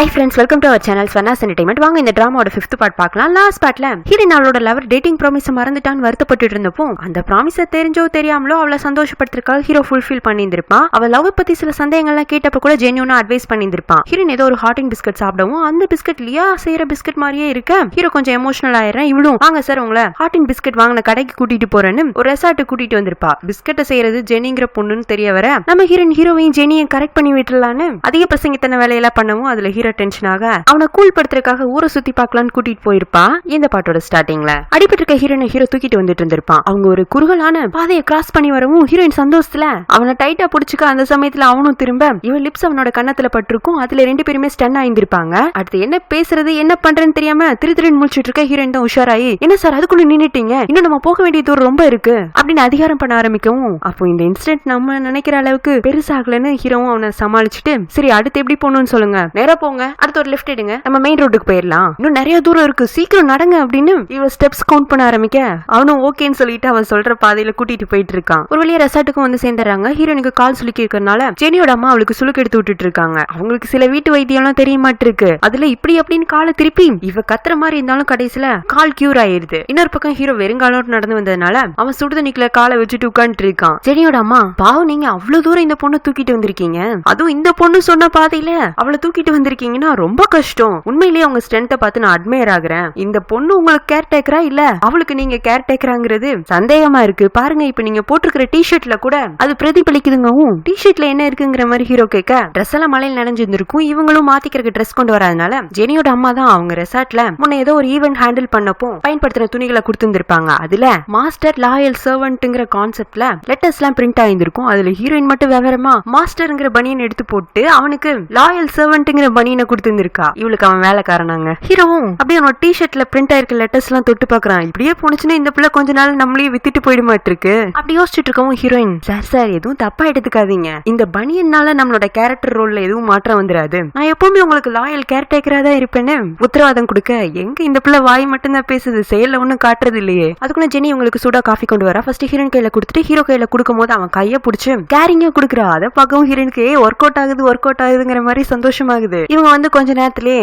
Hi friends, welcome to our channel Swarna's Entertainment. வாங்க இந்த டிராமாவோட 5th part பார்க்கலாம். Last பார்ட்ல ஹீரோயின் அவளோட லவர் டேட்டிங் ப்ராமிஸ் மறந்துட்டான்னு வருத்தப்பட்டு இருந்தப்போ அந்த ப்ராமிஸை தெரிஞ்சோ தெரியாமலோ அவளை சந்தோஷப்படுத்திருக்காள் ஹீரோ ஃபுல்ஃபில் பண்ணியிருந்திருப்பான். அவள் லவ் பத்தி சில சந்தேகங்கள்லாம் கேட்டப்ப கூட ஜென்யூனா அட்வைஸ் பண்ணியிருந்திருப்பான். ஹீரோயின் ஏதோ ஒரு ஹாட்டிங் பிஸ்கட் சாப்பிடவும் அந்த பிஸ்கட் லியா செய்யற பிஸ்கட் மாதிரியே இருக்க ஹீரோ கொஞ்சம் எமோஷனல் ஆயிடுறேன். இவளும் வாங்க சார் உங்களை ஹாட்டிங் பிஸ்கட் வாங்கின கடைக்கு கூட்டிட்டு போறேன்னு ஒரு ரெசார்ட்டு கூட்டிட்டு வந்திருப்பா. பிஸ்கட்டை செய்யறது ஜெனிங்கிற பொண்ணுன்னு தெரிய வர நம்ம ஹீரோவையும் ஜெனியும் கரெக்ட் பண்ணி விட்டுலான்னு அதிக பிரசங்கத்தன வேலையெல்லாம் பண்ணவும் அதுல ஹீரோ டென்ஷன் ஆக அவனை கூல் படுத்துறதுக்காக ஊரை சுத்தி பார்க்கலான்னு கூட்டிட்டு போயிருப்பா. இந்த பாட்டோட ஸ்டார்டிங்ல அடிபட்டிருக்க ஹீரோ தூக்கிட்டு வந்துட்டு இருந்திருப்பான். அவங்க ஒரு குறுகலான பாதையை கிராஸ் பண்ணி வரவும் ஹீரோயின் சந்தோஷத்துல அவனை டைட்டா புடிச்சுக்க அந்த சமயத்துல அவனும் திரும்ப இவன் லிப்ஸ் அவனோட கண்ணத்துல பட்டிருக்கும். அதுல ரெண்டு பேருமே ஸ்டன் ஆயிருந்திருப்பாங்க. அடுத்து என்ன பேசுறது என்ன பண்றேன்னு தெரியாம திருன்னு முடிச்சிட்டு இருக்க ஹீரோயின் தான் உஷாராயி என்ன சார் அதுக்குள்ள நின்னுட்டீங்க, இன்னும் நம்ம போக வேண்டிய தூரம் ரொம்ப இருக்கு அப்படின்னு அதிகாரம் பண்ண ஆரம்பிக்கவும் அப்போ இந்த இன்சிடென்ட் நம்ம நினைக்கிற அளவுக்கு பெருசாகலன்னு ஹீரோவும் அவனை சமாளிச்சுட்டு சரி அடுத்து எப்படி போகணும்னு சொல்லுங்க, நேரா போங்க, அடுத்து ஒரு லெஃப்ட் எடுங்க, நம்ம மெயின் ரோட்டுக்கு போயிடலாம், இன்னும் நிறைய தூரம் இருக்கு, சீக்கிரம் நடங்க அப்படின்னு இவன் ஸ்டெப்ஸ் கவுண்ட் பண்ண ஆரம்பிக்க அவனும் ஓகேன்னு சொல்லிட்டு அவன் சொல்ற பாதையில கூட்டிட்டு போயிட்டு இருக்கான். ஒரு வழியா ரெசார்ட்டுக்கும் வந்து சேர்ந்துறாங்க. ஹீரோனுக்கு கால் சுலுக்கி இருக்கிறதுனால ஜெனியோட அம்மா அவளுக்கு சுலுக்கு எடுத்து விட்டுட்டு இருக்காங்க. அவங்களுக்கு சில வீட்டு வைத்தியம் எல்லாம் தெரிய மாட்டிருக்கு. அதுல இப்படி அப்படின்னு காலை திருப்பி இவ கத்துற மாதிரி இருந்தாலும் கடைசியில கால் கியூர் ஆயிருது. இன்னொரு பக்கம் ஹீரோ வெறுங்காலோட்டு நடந்து வந்ததுனால அவன் சுடுதண்ணிக்குள்ள காலை வச்சுட்டு உட்காந்துட்டு இருக்கான். ஜெனியோட அம்மா பாவம் நீங்க அவ்வளவு தூரம் இந்த பொண்ணு தூக்கிட்டு வந்திருக்கீங்க, அதுவும் இந்த பொண்ணு சொன்ன பாதையில அவளை தூக்கிட்டு வந்திருக்கீங்கன்னா ரொம்ப கஷ்டம், உண்மையிலேயே உங்க ஸ்ட்ரென்த்தை பார்த்து நான் அட்மையர் ஆகுறேன், இந்த பொண்ணு உங்களுக்கு கேர் டேக்கரா இல்ல அவளுக்கு நீங்க கேர் டேக்கராங்கிறது சந்தேகமா இருக்கு, பாருங்க இப்ப நீங்க போட்டிருக்கிற டிஷர்ட்ல கூட அது பிரதிபலிக்குதுங்கவும் டிஷர்ட்ல என்ன இருக்குங்கிற மாதிரி ஹீரோ கேட்க ட்ரெஸ் எல்லாம் மழையில் நனைஞ்சிருந்திருக்கும். இவங்களும் மாத்திக்கிறதுக்கு ட்ரெஸ் கொண்டு வராதனால ஜெனியோட அம்மா தான் அவங்க ரெசார்ட்ல முன்ன ஏதோ ஒரு ஈவென்ட் ஹேண்டில் பண்ணப்போ பயன்படுத்தின துணிகளை கொடுத்திருந்திருப்பாங்க. அதுல மாஸ்டர் லாயல் சர்வன்ட்ங்கிற கான்செப்ட்ல லெட்டர்ஸ் எல்லாம் பிரிண்ட் ஆயிருந்திருக்கும். அதுல ஹீரோயின் மட்டும் விவரமா மாஸ்டர்ங்கிற பனியன் எடுத்து போட்டு அவனுக்கு லாயல் சர்வன்ட்ங்கிற பனியனை கொடுத்திருந்திருக்கா. இவளுக்கு அவன் வேலைக்காரனாங்க. ஹீரோவும் அப்படியே அவனோட டிஷர்ட்ல பிரிண்ட் ஆயிருக்க லெட்டர்ஸ் எல்லாம் தொட்டு பாக்குறான். இப்படியே போனுச்சுன்னா இந்த பிள்ளை கொஞ்ச நாள் நம்மளே வித்துட்டு போயிட மாட்டிருக்கு அப்படி யோசிச்சுட்டு இருக்கவும் ஹீரோயின் சார் எதுவும் தப்பா எடுத்துக்காதீங்க, இந்த பனியன்னால நம்மளோட கேரக்டர் ரோல்ல எதுவும் மாற்றம் வந்துடாது, நான் எப்பவுமே உங்களுக்கு லாயல் கேர்டேக்கரா தான் இருப்பேன்னு உத்தரவாதம் கொடுக்க எங்க இந்த பிள்ளை வாய் மட்டும் தான் பேசுது, செயல்ல ஒண்ணும் காட்டுறது இல்லையே. அதுக்குள்ள ஜெனி உங்களுக்கு சூடா காஃபி கொண்டு வரா. ஃபர்ஸ்ட் ஹீரோயின் கையில கொடுத்துட்டு ஹீரோ கையில கொடுக்கும் போது அவன் கைய புடிச்சு கேரிங்கா குடுக்குறா. அதை பார்க்கவும் ஹீரோனுக்கு ஒர்க் அவுட் ஆகுதுங்கிற மாதிரி சந்தோஷமாகுது. இவங்க வந்து கொஞ்ச நேரத்திலேயே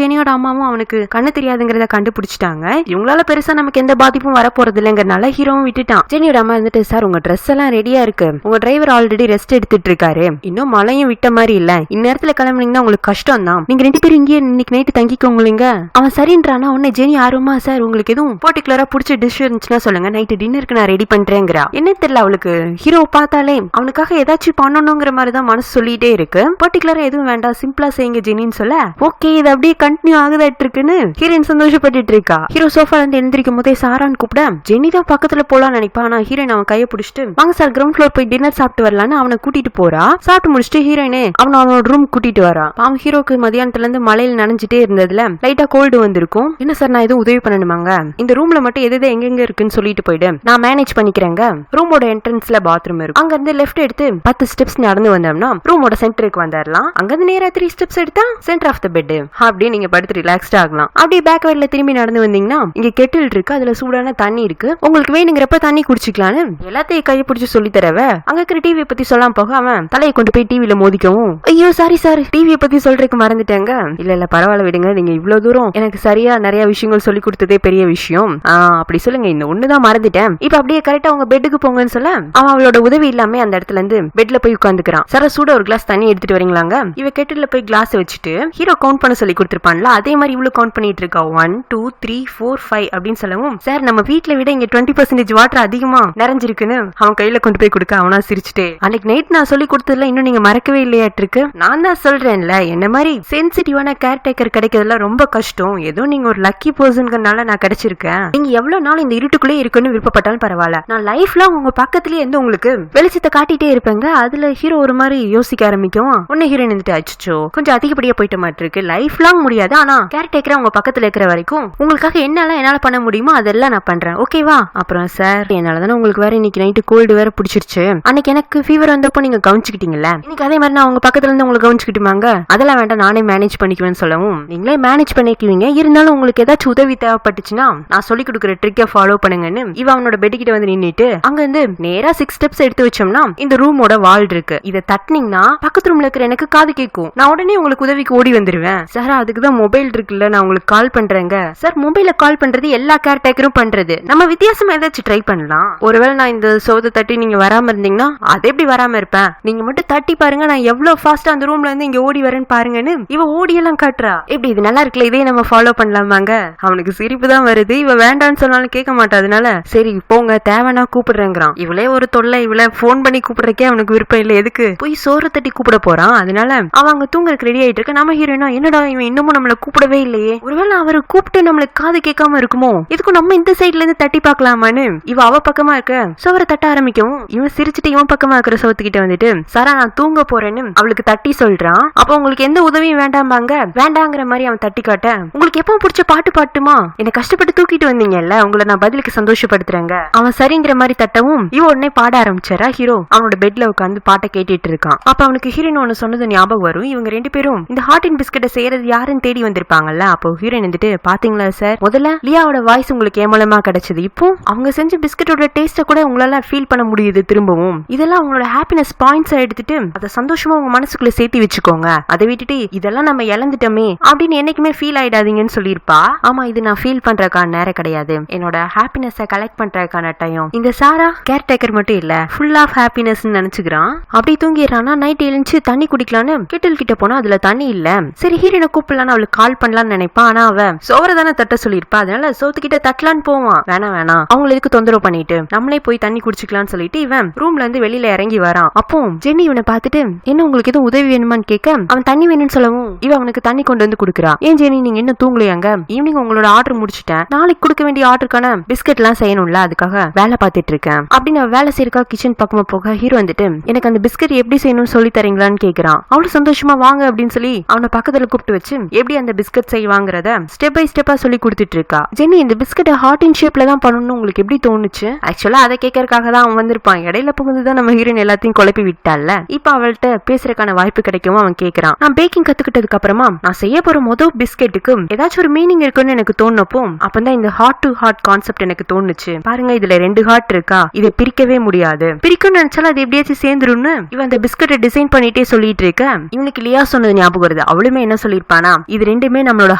ஜெனியோட அம்மாவும் அவனுக்கு கண்ணு தெரியாதுங்கிறத கண்டுபிடிச்சிட்டாங்க. இவங்களால பெருசா நமக்கு எந்த பாதிப்பும் வரப்போறது இல்லைங்கிறனால ஹீரோவும் விட்டுட்டான். ஜெனியோட அம்மா வந்துட்டு சார் உங்க ட்ரெஸ் எல்லாம் ரெடியா இருக்கு, உங்க டிரைவர் ஆல்ரெடி ரெஸ்ட் எடுத்துட்டு இருக்காரு, இன்னும் மழையும் விட்ட மாதிரி இல்ல, இந்நேரத்துல கிளம்புனீங்கன்னா உங்களுக்கு கஷ்டம் தான், நீங்க ரெண்டு பேரும் இங்கே இன்னைக்கு நைட்டு தங்கிக்கோங்களீங்க. அவன் சரின்றானா உன்னை ஜெனி ஆர்வமா சார் உங்களுக்கு எதுவும் பர்டிகுலரா பிடிச்ச டிஷ் இருந்துச்சுன்னா சொல்லுங்க, நைட்டு டின்னருக்கு நான் ரெடி பண்றேங்கிறா. என்ன தெரியல அவளுக்கு ஹீரோ பார்த்தாலே அவனுக்காக ஏதாச்சும் பண்ணணுங்கிற மாதிரிதான் மனசு சொல்லிட்டே இருக்கு. பர்டிகுலரா எதுவும் வேண்டாம் சிம்பிளா செய்யுங்க ஜெனின்னு சொல்ல ஓகே இது அப்படியே கண்டினியூ ஆகுதாட்டு இருக்குன்னு ஹீரோயின் சந்தோஷப்பட்டு இருக்கா. ஹீரோ சோஃபால இருந்து எழுந்திருக்கும் போதே சாரான்னு கூப்பிட ஜெனி தான் பக்கத்துல போலான்னு நினைப்பா. ஆனா ஹீரோயின் அவன் கையை பிடிச்சிட்டு வாங்க சார் கிரவுண்ட் ஃப்ளோர் போய் டின்னர் சாப்பிட்டு வரலான்னு அவனை கூட்டிட்டு போறா. சாப்பிட்டு முடிச்சுட்டு ஹீரோயினே அவனோட ரூம் கூட்டிட்டு வரா. அவன் ஹீரோக்கு மதியானத்துல இருந்து மழையில் நனைஞ்சிட்டே இருந்ததுல லைட்டா கோல்டு வந்திருக்கும். என்ன சார் நான் எதுவும் உதவி பண்ணணுமாங்க, இந்த ரூம்ல மட்டும் எது எங்க இருக்குன்னு சொல்லிட்டு போயிடு, நான் மேனேஜ் பண்ணிக்கிறேங்க. ரூமோட என்ட்ரன்ஸ்ல பாத்ரூம் இருக்கும். அங்க இருந்து லெஃப்ட் எடுத்து 10 ஸ்டெப்ஸ் நடந்து வந்தோம்னா ரூமோட சென்டருக்கு வந்துடலாம். அங்க இருந்து நேரா 3 ஸ்டெப்ஸ் எடுத்தா சென்டர் ஆஃப் த பெட், அப்படியே நீங்க படுத்து ரிலாக்ஸ்டா ஆகலாம். அப்படியே பேக் வழியில திரும்பி நடந்து வந்தீங்கன்னா இங்க கெட்டில் இருக்கு, அதுல சூடான தண்ணி இருக்கு, உங்களுக்கு வேணுங்கிறப்ப தண்ணி குடிச்சிக்கலான்னு எல்லாத்தையும் கையை பிடிச்சி சொல்லி தரவ அங்க இருக்கிற டிவியை பத்தி சொல்லாம போக அவன் தலையை கொண்டு போய் டிவில மோதிக்கவும் ஐயோ சாரி சார் டிவியை பத்தி சொல்றதுக்கு மறந்துட்டேங்க. இல்ல பரவாயில்ல விடுங்க, நீங்க இவ்வளவு தூரம் எனக்கு சரியா நிறைய விஷயங்கள் சொல்லி கொடுத்ததே பெரிய விஷயம், அப்படி சொல்லுங்க இந்த ஒண்ணுதான் மறந்துட்டேன், இப்ப அப்படியே கரெக்டா உங்க பெட்டுக்கு போங்கன்னு சொல்ல அவன் அவளோட உதவி இல்லாம அந்த இடத்துல இருந்து பெட்ல போய் உட்காந்துக்கிறான். சார் சூட ஒரு கிளாஸ் தண்ணி எடுத்துட்டு வரீங்களாங்க. இவ கெட்டில போய் கிளாஸ் வச்சுட்டு ஹீரோ கவுண்ட் பண்ண சொல்லி கொடுத்திருப்பான்ல அதே மாதிரி இவ்வளவு கவுண்ட் பண்ணிட்டு இருக்கா. 1 2 3 4 5 அப்படின்னு சொல்லவும் சார் நம்ம வீட்டுல விட இங்க 20% வாட்டர் அதிகமா நிறைஞ்சிருக்குன்னு அவன் கையில கொண்டு போய் கொடுக்க அவனா சிரிச்சுட்டே அன்னைக்கு நைட் நான் சொல்லி கொடுத்ததுல இன்னும் நீங்க மறக்கவே இல்லையாட்டு இருக்கு, நான் தான் சொல்றேன்ல என்ன மாதிரி சென்சிட்டிவான கேர் டேக்கர் கிடைக்கிறதுல ரொம்ப கஷ்டம், ஏதோ நீங்க ஒரு லக்கி பர்சன்கனால நான் கிடைச்சிருக்கேன், நீங்க எவ்வளவு நாள் இந்த இருட்டுக்குள்ளே இருக்குன்னு விருப்பப்பட்டாலும் பரவாயில்ல, நான் லைஃப்ல உங்க பக்கத்துலயே இருந்து உங்களுக்கு வெளிச்சத்தை காட்டிட்டே இருப்பேங்க. அதுல ஹீரோ ஒரு மாதிரி யோசிக்க ஆரம்பிக்கும். உன்ன ஹீரோயின் வந்துட்டு அச்சோ கொஞ்சம் அதிகப்படியா போயிட்ட மாட்டிருக்கு, லைஃப் லாங் முடியாது, ஆனா கேர் டேக்கரா உங்க பக்கத்துல இருக்கிற வரைக்கும் உங்களுக்காக என்னால பண்ண முடியுமோ அதெல்லாம் நான் பண்றேன் ஓகேவா. அப்புறம் சார் என்னாலதானே உங்களுக்கு வேற இன்னைக்கு நைட்டு கோல்டு வேற பிடிச்சிருச்சு, அன்னைக்கு எனக்கு ஃபீவர் வந்தப்போ நீங்க கவனிச்சுக்கிட்டீங்கல்ல, இன்னைக்கு அதே மாதிரி நான் உங்க பக்கத்துல இருந்து உங்களுக்கு கவனிச்சுக்கிட்டுமாங்க, அதெல்லாம் வேண்டாம் நானே மேனேஜ் பண்ணிக்குவேன்னு சொல்லவும் நீங்களே மேனேஜ் பண்ணிக்குவீங்க, இருந்தாலும் உங்களுக்கு ஏதாச்சும் உதவி தேவைப்பட்டுச்சுன்னா நான் சொல்லி கொடுக்குற ட்ரிக்கை ஃபாலோ பண்ணுங்கன்னு இவ அவனோட பெட் கிட்ட வந்து நின்னுட்டு அங்க இருந்து நேரா 6 ஸ்டெப்ஸ் எடுத்து வச்சோம்னா இந்த ரூமோட வால் இருக்கு, இதை தட்டினீங்கன்னா பக்கத்து ரூம்ல இருக்கிற எனக்கு காது கேட்கும், நான் உடனே உங்களுக்கு உதவி உதவிக்கு ஓடி வந்துருவேன். சார் அதுக்குதான் மொபைல் இருக்குல்ல, நான் உங்களுக்கு கால் பண்றேங்க. சார் மொபைல கால் பண்றது எல்லா கேர்டேக்கரும் பண்றது, நம்ம வித்தியாசமா ஏதாச்சும் ட்ரை பண்ணலாம். ஒருவேளை நான் இந்த சோத தட்டி நீங்க வராம இருந்தீங்கன்னா அது எப்படி வராம இருப்பேன், நீங்க மட்டும் தட்டி பாருங்க நான் எவ்வளவு ஃபாஸ்டா அந்த ரூம்ல இருந்து இங்க ஓடி வரேன்னு பாருங்கன்னு இவ ஓடி எல்லாம் காட்டுறா. எப்படி இது நல்லா இருக்குல்ல, இதே நம்ம ஃபாலோ பண்ணலாமாங்க? அவனுக்கு சிரிப்பு தான் வருது. இவ வேண்டான்னு சொன்னாலும் கேட்க மாட்டா. அதனால சரி போங்க தேவைன்னா கூப்பிடுறேங்கிறான். இவளே ஒரு தொல்லை, இவளை போன் பண்ணி கூப்பிடுறக்கே அவனுக்கு விருப்பம் இல்ல, எதுக்கு போய் சோறு தட்டி கூப்பிட போறான். அதனால அவன் அங்க தூங்கறதுக்கு ரெடி ஆயிட்டு இருக்க. நம்ம ஹீரோயினா என்னடா இவன் இன்னமும் நம்மள கூப்பிடவே இல்லையே, ஒருவேளை அவரு கூப்பிட்டு நம்மளுக்கு காது கேட்காம இருக்குமோ, இதுக்கும் நம்ம இந்த சைட்ல இருந்து தட்டி பாக்கலாமான்னு இவ அவ பக்கமா இருக்க சோரை தட்ட ஆரம்பிக்கவும் இவன் சிரிச்சுட்டு இவன் பக்கமா இருக்கிற சோத்துக்கிட்ட வந்துட்டு சாரா நான் தூங்க போறேன்னு அவளுக்கு தட்டி சொல்றான். அப்ப உங்களுக்கு எந்த உதவியும் வேண்டாம்பாங்க. வேண்டாங்கிற மாதிரி அவன் தட்டி காட்ட உங்களுக்கு எப்பவும் பிடிச்ச பாட்டு பாட்டுமா, என்ன கஷ்டப்பட்டு தூக்கிட்டு வந்தீங்கல்ல, உங்களை நான் பதிலுக்கு சந்தோஷப்படுத்துறேங்க. அவன் சரிங்கிற மாதிரி தட்டவும் இவ உடனே பாட ஆரம்பிச்சாரா. ஹீரோ அவனோட பெட்ல உட்காந்து பாட்டை கேட்டுட்டு இருக்கான். அப்ப அவனுக்கு ஹீரோயின் ஒன்னு சொன்னது ஞாபகம் வரும். இவங்க ரெண்டு பேரும் இந்த ஹாட் அண்ட் பிஸ்கெட்டை செய்யறது யாருன்னு தேடி வந்திருப்பாங்கல்ல. அப்போ ஹீரோயின் வந்துட்டு பாத்தீங்களா சார், முதல்ல லியாவோட வாய்ஸ் உங்களுக்கு ஏமலமா கிடைச்சது, இப்போ அவங்க செஞ்ச பிஸ்கெட்டோட டேஸ்ட கூட உங்களால ஃபீல் பண்ண முடியுது திரும்பவும். இதெல்லாம் உங்களோட ஹாப்பினஸ் பாயிண்ட்ஸ் எடுத்துட்டு அதை சந்தோஷமா உங்க மனசுக்குள்ள சேர்த்து வச்சுக்கோங்க. அதை விட்டுட்டு இதெல்லாம் நம்ம இழந்துட்டோமே அப்படின்னு என்னைக்குமே ஃபீல் ஆயிடாதீங்கன்னு சொல்லியிருப்பா. ஆமா இது நான் ஃபீல் பண்றதுக்கான நேரம் கிடையாது, என்னோட ஹாப்பினஸை கலெக்ட் பண்றதுக்கான டைம். இந்த சாரா கேர்டேக்கர் மட்டும் இல்ல, ஃபுல் ஆஃப் ஹாப்பினஸ் நினைச்சுக்கிறான். அப்படி தூங்கிடுறானா. நைட் எழுந்து தண்ணி குடிக்கலான்னு கிட்டில் கிட்ட போனா அதுல தண்ணி இல்ல. சரி ஹீரோனை கூப்பிடலான்னு அவளுக்கு கால் பண்ணலான்னு நினைப்பான். ஆனா அவ சோற தானே தட்ட சொல்லியிருப்பா. அதனால சோத்துக்கிட்ட தட்டலான்னு போவான். வேணாம் அவங்களை எதுக்கு தொந்தரவு பண்ணிட்டு நம்மளே போய் தண்ணி குடிச்சுக்கலாம்னு சொல்லிட்டு இவன் ரூம்ல இருந்து வெளியில இறங்கி வரான். அப்போ ஜென்னி இவனை பார்த்துட்டு என்ன உங்களுக்கு எதுவும் உதவி வேணுமான்னு கேட்க அவன் தண்ணி வேணும்னு சொல்லவும் இவ அவனுக்கு தண்ணி கொண்டு வந்து கொடுக்குறா. ஏன் ஜெனி நீங்க என்ன தூங்கலையாங்க, ஈவினிங் உங்களோட ஆர்டர் முடிச்சுட்டேன், நாளைக்கு கொடுக்க வேண்டிய ஆர்டருக்கான பிஸ்கெட் எல்லாம் செய்யணும்ல, அதுக்காக வேலை பார்த்துட்டு இருக்கேன் அப்படின்னு வேலை செய்யறக்கா கிச்சன் பக்கமா போக ஹீரோ வந்துட்டு எனக்கு அந்த பிஸ்கெட் எப்படி செய்யணும்னு சொல்லி தரீங்களான்னு கேக்குறான். அவளு சந்தோஷமா வாங்க அப்படின்னு சொல்லி அவனை பக்கத்துல கூப்பிட்டு வச்சு எப்படி அந்த பிஸ்கெட் செய்வாங்கிறத ஸ்டெப் பை ஸ்டெப்பா சொல்லி கொடுத்துட்டு இருக்கா. ஜெனி இந்த பிஸ்கெட் ஹார்ட் இன் ஷேப்ல தான் பண்ணணும்னு உங்களுக்கு எப்படி தோணுச்சு? ஆக்சுவலா அதை கேட்கறதுக்காக தான் அவன் வந்திருப்பான். இடையில புகுந்துதான் நம்ம ஹீரோயின் எல்லாத்தையும் குழப்பி விட்டால. இப்ப அவள்கிட்ட பேசுறதுக்கான வாய்ப்பு கிடைக்கவும் அவன் கேக்குறான். நான் பேக்கிங் கத்துக்கிட்டதுக்கு அப்புறமா நான் செய்ய போற முதல் பிஸ்கெட்டுக்கு ஏதாச்சும் ஒரு மீனிங் இருக்குன்னு எனக்கு தோணுப்போ அப்பதான் இந்த ஹார்ட் டு ஹார்ட் கான்செப்ட் எனக்கு தோணுச்சு. பாருங்க இதுல 2 ஹார்ட் இருக்கா, இதை பிரிக்கவே முடியாது, பிரிக்கணும்னு நினைச்சாலும் அது எப்படியாச்சும் சேர்ந்துருன்னு இவன் அந்த பிஸ்கெட்டை டிசைன் பண்ணிட்டே சொல்லிட்டு இருக்க இவனுக்கு லியா சொன்னது ஞாபகம் வருது. அவளுமே என்ன சொல்லிருப்பானா, இது ரெண்டுமே நம்மளோட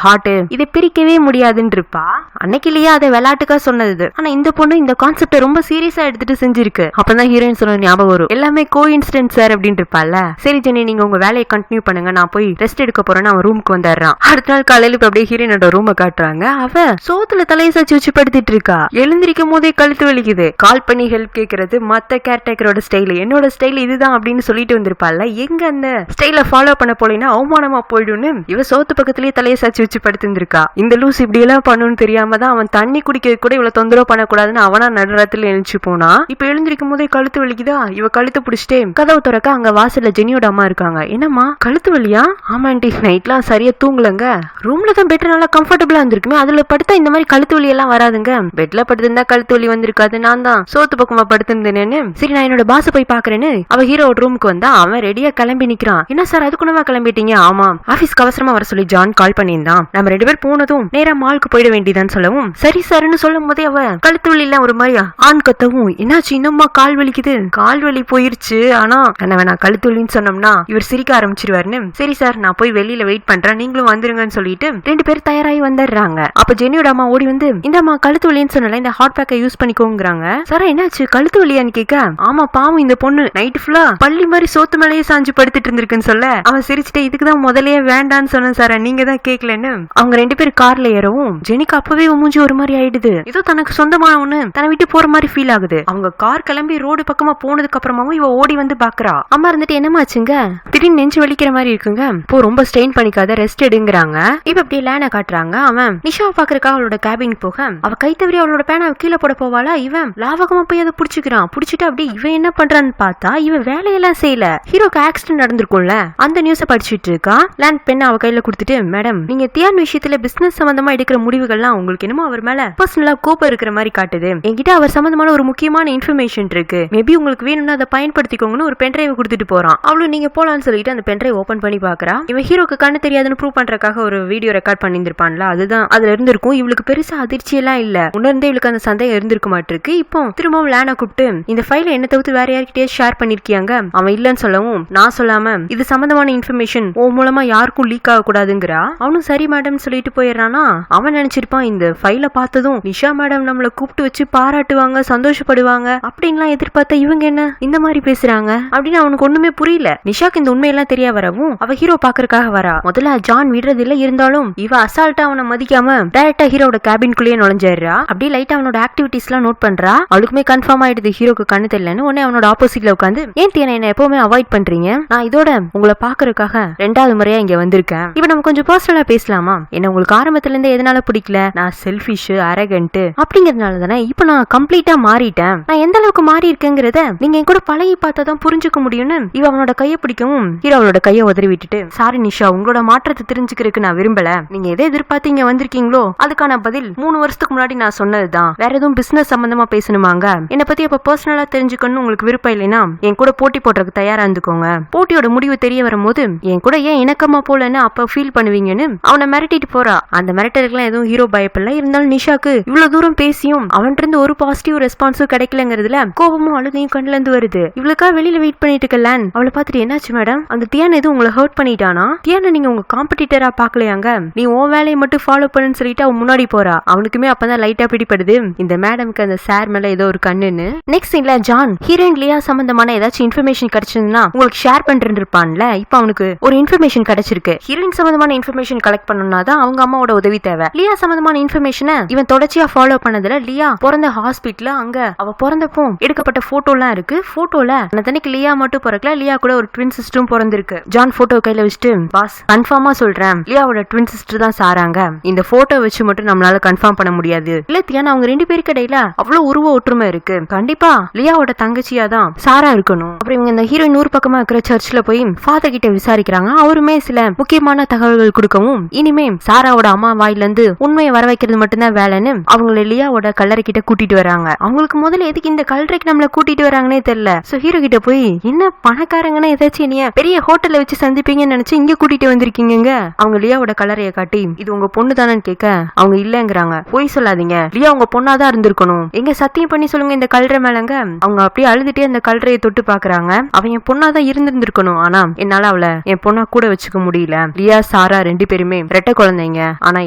ஹார்ட், இதை பிரிக்கவே முடியாதுன்னு இருப்பா. அன்னைக்கு லியா அதை விளையாட்டுக்கா சொன்னது. ஆனா இந்த பொண்ணு இந்த கான்செப்ட ரொம்ப சீரியஸா எடுத்துட்டு செஞ்சிருக்கு. அப்பதான் ஹீரோயின் சொன்ன ஞாபகம் வரும், எல்லாமே கோ இன்சிடென்ட் சார் அப்படின்னு இருப்பால. சரி ஜெனி நீங்க உங்க வேலையை கண்டினியூ பண்ணுங்க, நான் போய் ரெஸ்ட் எடுக்க போறேன்னு அவன் ரூமுக்கு வந்துடுறான். அடுத்த நாள் காலையில இப்ப அப்படியே ஹீரோயினோட ரூமை காட்டுறாங்க. அவ சோத்துல தலையை சாச்சு வச்சு படுத்திட்டு இருக்கா. எழுந்திருக்கும் போதே கழுத்து வலிக்குது. கால் பண்ணி ஹெல்ப் கேட்கறது மத்த கேர்டேக்கரோட ஸ்டைல், என்னோட ஸ்டைல் இதுதான் அப்படின்னு சொல்லிட்டு வந்திருப்பால. எங்க அந்த ஸ்டைல ஃபாலோ பண்ண போலீங்கன்னா அவமானமா போயிடும்னு இவ சோத்து பக்கத்திலேயே தலையை சாச்சு வச்சு படுத்திருந்திருக்கா. இந்த லூஸ் இப்படி எல்லாம் பண்ணணும்னு தெரியாம தான் அவன் தண்ணி குடிக்க கூட இவ்வளவு தொந்தரவு பண்ணக்கூடாதுன்னு அவனா நடுறத்துல எழுந்துச்சு போனா. இப்ப எழுந்திருக்கும் போதே கழுத்து வலிக்குதா. இவ கழுத்து பிடிச்சிட்டே கதவு திறக்க அங்க வாசல்ல ஜெனியோட அம்மா இருக்காங்க. என்னம்மா கழுத்து வலியா? ஆமா ஆண்டி நைட்லாம் சரியா தூங்கலங்க, ரூம்ல தான் பெட்டர் நல்லா கம்ஃபர்டபுளா இருந்திருக்குமே, அதுல படுத்தா இந்த மாதிரி கழுத்து வலி எல்லாம் வராதுங்க. பெட்ல படுத்திருந்தா கழுத்து வலி வந்திருக்காது, நான் தான் சோத்து பக்கமா படுத்திருந்தேன்னு. சரி நான் என்னோட பாச போய் பாக்குறேன்னு அவ ஹீரோட ரூமுக்கு வந்தா. அவன் ரெடியா கிளம்பி நிக்கிறான். என்ன சார் அதுக்குள்ளவா கிளம்பிட்டீங்க? ஆமா ஆபீஸ்க்கு அவசரமா வர சொல்லி ஜான் கால் பண்ணியிருந்தான், நம்ம 2 பேர் போனதும் நேரா மாலுக்கு போயிட வேண்டியதான்னு சொல்லவும் சரி சார்னு சொல்லும் போதே அவ கழுத்து வலி எல்லாம் ஒரு மாதிரி ஆண் கத்தவும் என்னாச்சு இன்னும்மா கால் வலிக்குது? கால் வலி போயிருச்சு, ஆனா வேணா கழுத்து வலின்னு சொன்னோம்னா இவர் சிரிக்க ஆரம்பிச்சிருவாருன்னு. சரி சார் நான் போய் வெளியில வெயிட் பண்றேன், நீங்களும் வந்துருங்கன்னு சொல்லிட்டு 2 பேர் தயாராகி வந்துடுறாங்க. அப்ப ஜெனியோட அம்மா ஓடி வந்து இந்த அம்மா கழுத்து வலின்னு சொன்னல, இந்த ஹாட் பேக்கை யூஸ் பண்ணிக்கோங்கிறாங்க. சார் என்னாச்சு கழுத்து வலியான்னு கேட்க ஆமா பாவம் இந்த பொண்ணு நைட் ஃபுல்லா பள்ளி மாதிரி சோத்து மேலேயே சாஞ்சு படுத்துட்டு இருந்திருக்குன்னு சொல்ல அவன் சிரிச்சுட்டு இதுக்குதான் முதலையே வேண்டான்னு சொன்னேன் சார், நீங்க தான் கேட்கலன்னு. அவங்க 2 பேர் கார்ல ஏறவும் ஜெனிக்கு அப்பவே மூஞ்சி ஒரு மாதிரி ஆயிடுது. ஏதோ தனக்கு சொந்தமான ஒண்ணு தன்னை விட்டு போற மாதிரி ஃபீல் ஆகுது. அவங்க கார் கிளம்பி ரோடு பக்கமா போனதுக்கு அப்புறமாவும் இவ ஓடி வந்து பாக்குறா. அம்மா இருந்துட்டு என்னமாச்சுங்க, திடீர்னு நெஞ்சு வலிக்கிற மாதிரி இருக்குங்க, போ ரொம்ப ஸ்ட்ரெயின் பண்ணிக்காத ரெஸ்ட் எடுங்கிறாங்க. இப்ப அப்படி லேன காட்டுறாங்க. அவன் நிஷாவை பாக்குறக்கா அவளோட கேபின் போக அவ கை தவறி அவளோட பேனை கீழே போட போவாளா. இவன் லாவகமா போய் அதை புடிச்சுக்கிறான். புடிச்சிட்டு அப்படி இவன் என்ன பண்றான்னு பார்த்தா இவன் வேலையெல்லாம் செய்யல. ஹீரோக்கு ஆக்சிடென்ட் நடந்திருக்கும்ல அந்த நியூஸ படிச்சுட்டு இருக்கா. லேண்ட் பெண்ணை அவ கையில கொடுத்துட்டு மேடம் நீங்க தியான் விஷயத்துல பிசினஸ் சம்பந்தமா எடுக்கிற முடிவுகள்லாம் உங்களுக்கு என்னமோ அவர் மேல பர்சனலா கோபம் இருக்கிற மாதிரி காட்டுது. என்கிட்ட அவர் சம்பந்தமான ஒரு முக்கியமான இன்ஃபர்மேஷன் இருக்கு, மேபி உங்களுக்கு வேணும்னா அதை பயன்படுத்திக்கோங்கன்னு ஒரு பென்ட்ரைவ் கொடுத்துட்டு போறான். அவளும் நீங்க போலான்னு சொல்லிட்டு அந்த பென்ட்ரைவ் ஓபன் பண்ணி பாக்குறா. இவன் ஹீரோக்கு கண்ணு தெரியாதுன்னு ப்ரூவ் பண்றதுக்காக ஒரு வீடியோ ரெக்கார்ட் பண்ணிருப்பான்ல, அதுதான் அதுல இருந்திருக்கும். இவளுக்கு பெருசா அதிர்ச்சி எல்லாம் இல்ல, உணர்ந்தே இவளுக்கு அந்த சந்தேகம் இருந்திருக்க மாட்டிருக்கு. இப்போ திரும்பவும் லேனா கூப்பிட்டு இந்த ஃபைல என்ன தவிர்த்து வேற யார்கிட்டயே ஷேர் பண்ணிருக்கியாங்க? அவன் இல்லன்னு சொல்லவும் நான் சொல்லாம இது சம்பந்தமான இன்ஃபர்மேஷன் உன் மூலமா யாருக்கும் லீக் ஆக கூடாதுங்கிறா. அவனும் சரி மேடம் சொல்லிட்டு போயிடுறானா. அவன் நினைச்சிருப்பான் இந்த ஃபைல பார்த்ததும் நிஷா மேடம் நம்மள கூப்பிட்டு வச்சு பாராட்டுவாங்க, சந்தோஷப்படுவாங்க அப்படின்லாம் எதிர்பார்த்தா இவங்க என்ன இந்த மாதிரி பேசுறாங்க அப்படின்னு அவனுக்கு ஒண்ணுமே புரியல. நிஷாக்கு இந்த உண்மையெல்லாம் தெரிய வரவும் அவ ஹீரோ பாக்குறதுக்காக வரா. முதல்ல ஜான் விடுறது இல்ல, இருந்தாலும் இவ அசால்ட்டா அவனை மதிக்காம டைரக்டா ஹீரோட கேபின்குள்ளேயே நுழைஞ்சிடுறா. அப்படியே லைட்டா அவனோட ஆக்டிவிட்டிஸ் எல்லாம் நோட் பண்றா. அவளுக்குமே கன்ஃபார்ம் ஆயிடுது ஹீரோக்கு கண்ணு தெரியலன்னு. உடனே அவனோட ஆப்போசிட்ல உட்காந்து, ஏன் தியான என்ன எப்பவுமே அவாய்ட் பண்றீங்க? நான் இதோட உங்களை பாக்குறதுக்காக 2வது முறையா இங்க வந்திருக்கேன். இப்ப நம்ம கொஞ்சம் பர்சனலா பேசலாமா? என்ன உங்களுக்கு ஆரம்பத்துல இருந்து எதனால பிடிக்கல? நான் செல்ஃபிஷ், அரகண்ட் அப்படிங்கறதுனால தானே. இப்ப நான் கம்ப்ளீட்டா மாறிட்டேன். நான் எந்த அளவுக்கு மாறி இருக்கேங்கிறத நீங்க என் கூட பழகி பார்த்தாதான் புரிஞ்சுக்க முடியும்னு இவ அவனோட கைய பிடிக்கவும் ஹீரோ அவளோட கைய உதறி விட்டுட்டு, சாரி நிஷா, உங்களோட மாற்றத்தை தெரிஞ்சுக்கிறதுக்கு நான் விரும்பல. நீங்க எதை எதிர்பார்த்து இங்க வந்திருக்கீங்களோ அதுக்கான பதில் 3 வருஷத்துக்கு முன்னாடி நான் சொன்னதுதான். வேற எதுவும் பிசினஸ் சம்பந்தமா பேசணுமாங்க? என்ன பத்தி அப்ப பர்சனலா தெரிஞ்சுக்கணும் உங்களுக்கு விருப்பம் இல்லைன்னா என் கூட போட்டி போடுறதுக்கு தயாரா இருந்துக்கோங்க. போட்டியோட முடிவு தெரிய வரும்போது என் கூட ஏன் இணக்கமா போலன்னு அப்ப ஃபீல் பண்ணுவீங்கன்னு அவனை மிரட்டிட்டு போறா. அந்த மிரட்டலுக்குலாம் எதுவும் ஹீரோ பயப்படல. இருந்தாலும் நிஷாக்கு இவ்வளவு தூரம் பேசியும் அவன்கிட்ட இருந்து ஒரு பாசிட்டிவ் ரெஸ்பான்ஸும் கிடைக்கலங்கிறதுல கோபமும் அழுகையும் கண்ணுல இருந்து வருது. இவளுக்கா வெளியில வெயிட் பண்ணிட்டு இருக்கலான். அவளை பார்த்துட்டு, என்னாச்சு மேடம்? அந்த தியான எதுவும் உங்களை ஹர்ட் பண்ணிட்டானா? தியான நீங்க உங்க காம்படிட்டரா பாக்கலையாங்க? நீ உன் வேலையை மட்டும் ஃபாலோ பண்ணுன்னு சொல்லிட்டு அவன் முன்னாடி போறா. அவனுக்குமே அப்பதான் லைட்டா பிடிப்படுது இந்த மேடம்க்கு அந்த சார் மேல ஏதோ ஒரு கண்ணுன்னு. நெக்ஸ்ட் சீன்ல ஜான் ஹீரோயின் லியா சம்பந்தமான ஏதாச்சும் இன்ஃபர்மேஷன் கிடைச்சதுன்னா உங்களுக்கு ஷேர் பண்றேன்னு இருப்பான்ல. இப்ப அவனுக்கு ஒரு இன்ஃபர்மேஷன் கிடைச்சிருக்கு. ஹீரோயின் சம்பந்தமான இன்ஃபர்மேஷன் கலெக்ட் பண்ணணும்னா தான் அவங்க அம்மாவோட உதவி தேவை. லியா சம்பந்தமான இன்ஃபர்மேஷனை இவன் தொடர்ச்சியா ஃபாலோ பண்ணதுல லியா பிறந்த ஹாஸ்பிட்டல், அங்க அவ பிறந்தப்போ எடுக்கப்பட்ட போட்டோ எல்லாம் இருக்கு. போட்டோல அன்னைக்கு லியா மட்டும் பிறக்கல, லியா கூட ஒரு ட்வின் சிஸ்டரும் பிறந்திருக்கு. ஜான் போட்டோ கையில வச்சுட்டு, பாஸ் கன்ஃபார்மா சொல்றேன், லியாவோட ட்வின் சிஸ்டர் தான் சாராங்க. இந்த போட்டோ வச்சு மட்டும் நம்மளால கன்ஃபார்ம் பண்ண முடியாது. இல்ல தியானா, அவங்க 2 பேருக்கு இடையில அவ்வளவு உருவ ஒற்றுமை இருக்கு. கண்டிப்பா லியாவோட தங்கச்சியா தான் சாரா இருக்கணும். அப்புறம் இவங்க இந்த ஹீரோயின் ஊர் பக்கமா இருக்கிற சர்ச்ல போய் ஃபாதர் கிட்ட விசாரிக்கிறாங்க. அவருமே சில முக்கியமான தகவல்கள் கொடுக்கவும், இனிமே சாராவோட அம்மா வாயில இருந்து உண்மையை வர வைக்கிறது மட்டும்தான் வேலைன்னு அவங்களை லியாவோட கல்லறை கிட்ட கூட்டிட்டு வராங்க. அவங்களுக்கு முதல்ல எதுக்கு இந்த கல்லறைக்கு நம்மள கூட்டிட்டு வராங்கன்னே தெரியல. சோ ஹீரோ கிட்ட போய், என்ன பணக்காரங்கன்னா ஏதாச்சும் நீ பெரிய ஹோட்டல்ல வச்சு சந்திப்பீங்கன்னு நினைச்சு இங்க கூட்டிட்டு வந்திருக்கீங்க. அவங்க லியாவோட கல்லறையை காட்டி, இது உங்க பொண்ணு தானு கேட்க அவங்க இல்லங்கிறாங்க. போய் சொல்லாதீங்க, லியா உங்க பொண்ணாதான் இருந்திருக்கணும். எங்க சத்தியம் பண்ணி சொல்லுங்க இந்த கல்லறை மேலங்க. அவங்க அப்படியே அழுதுட்டே அந்த கல்லறையை தொட்டு பாக்குறாங்க. அவன் என் பொண்ணாதான் இருந்திருக்கணும், ஆனா என்னால அவளை என் பொண்ணா கூட வச்சுக்க முடியல. லியா சாரா 2 பேருமே ரெட்டை குழந்தைங்க, ஆனா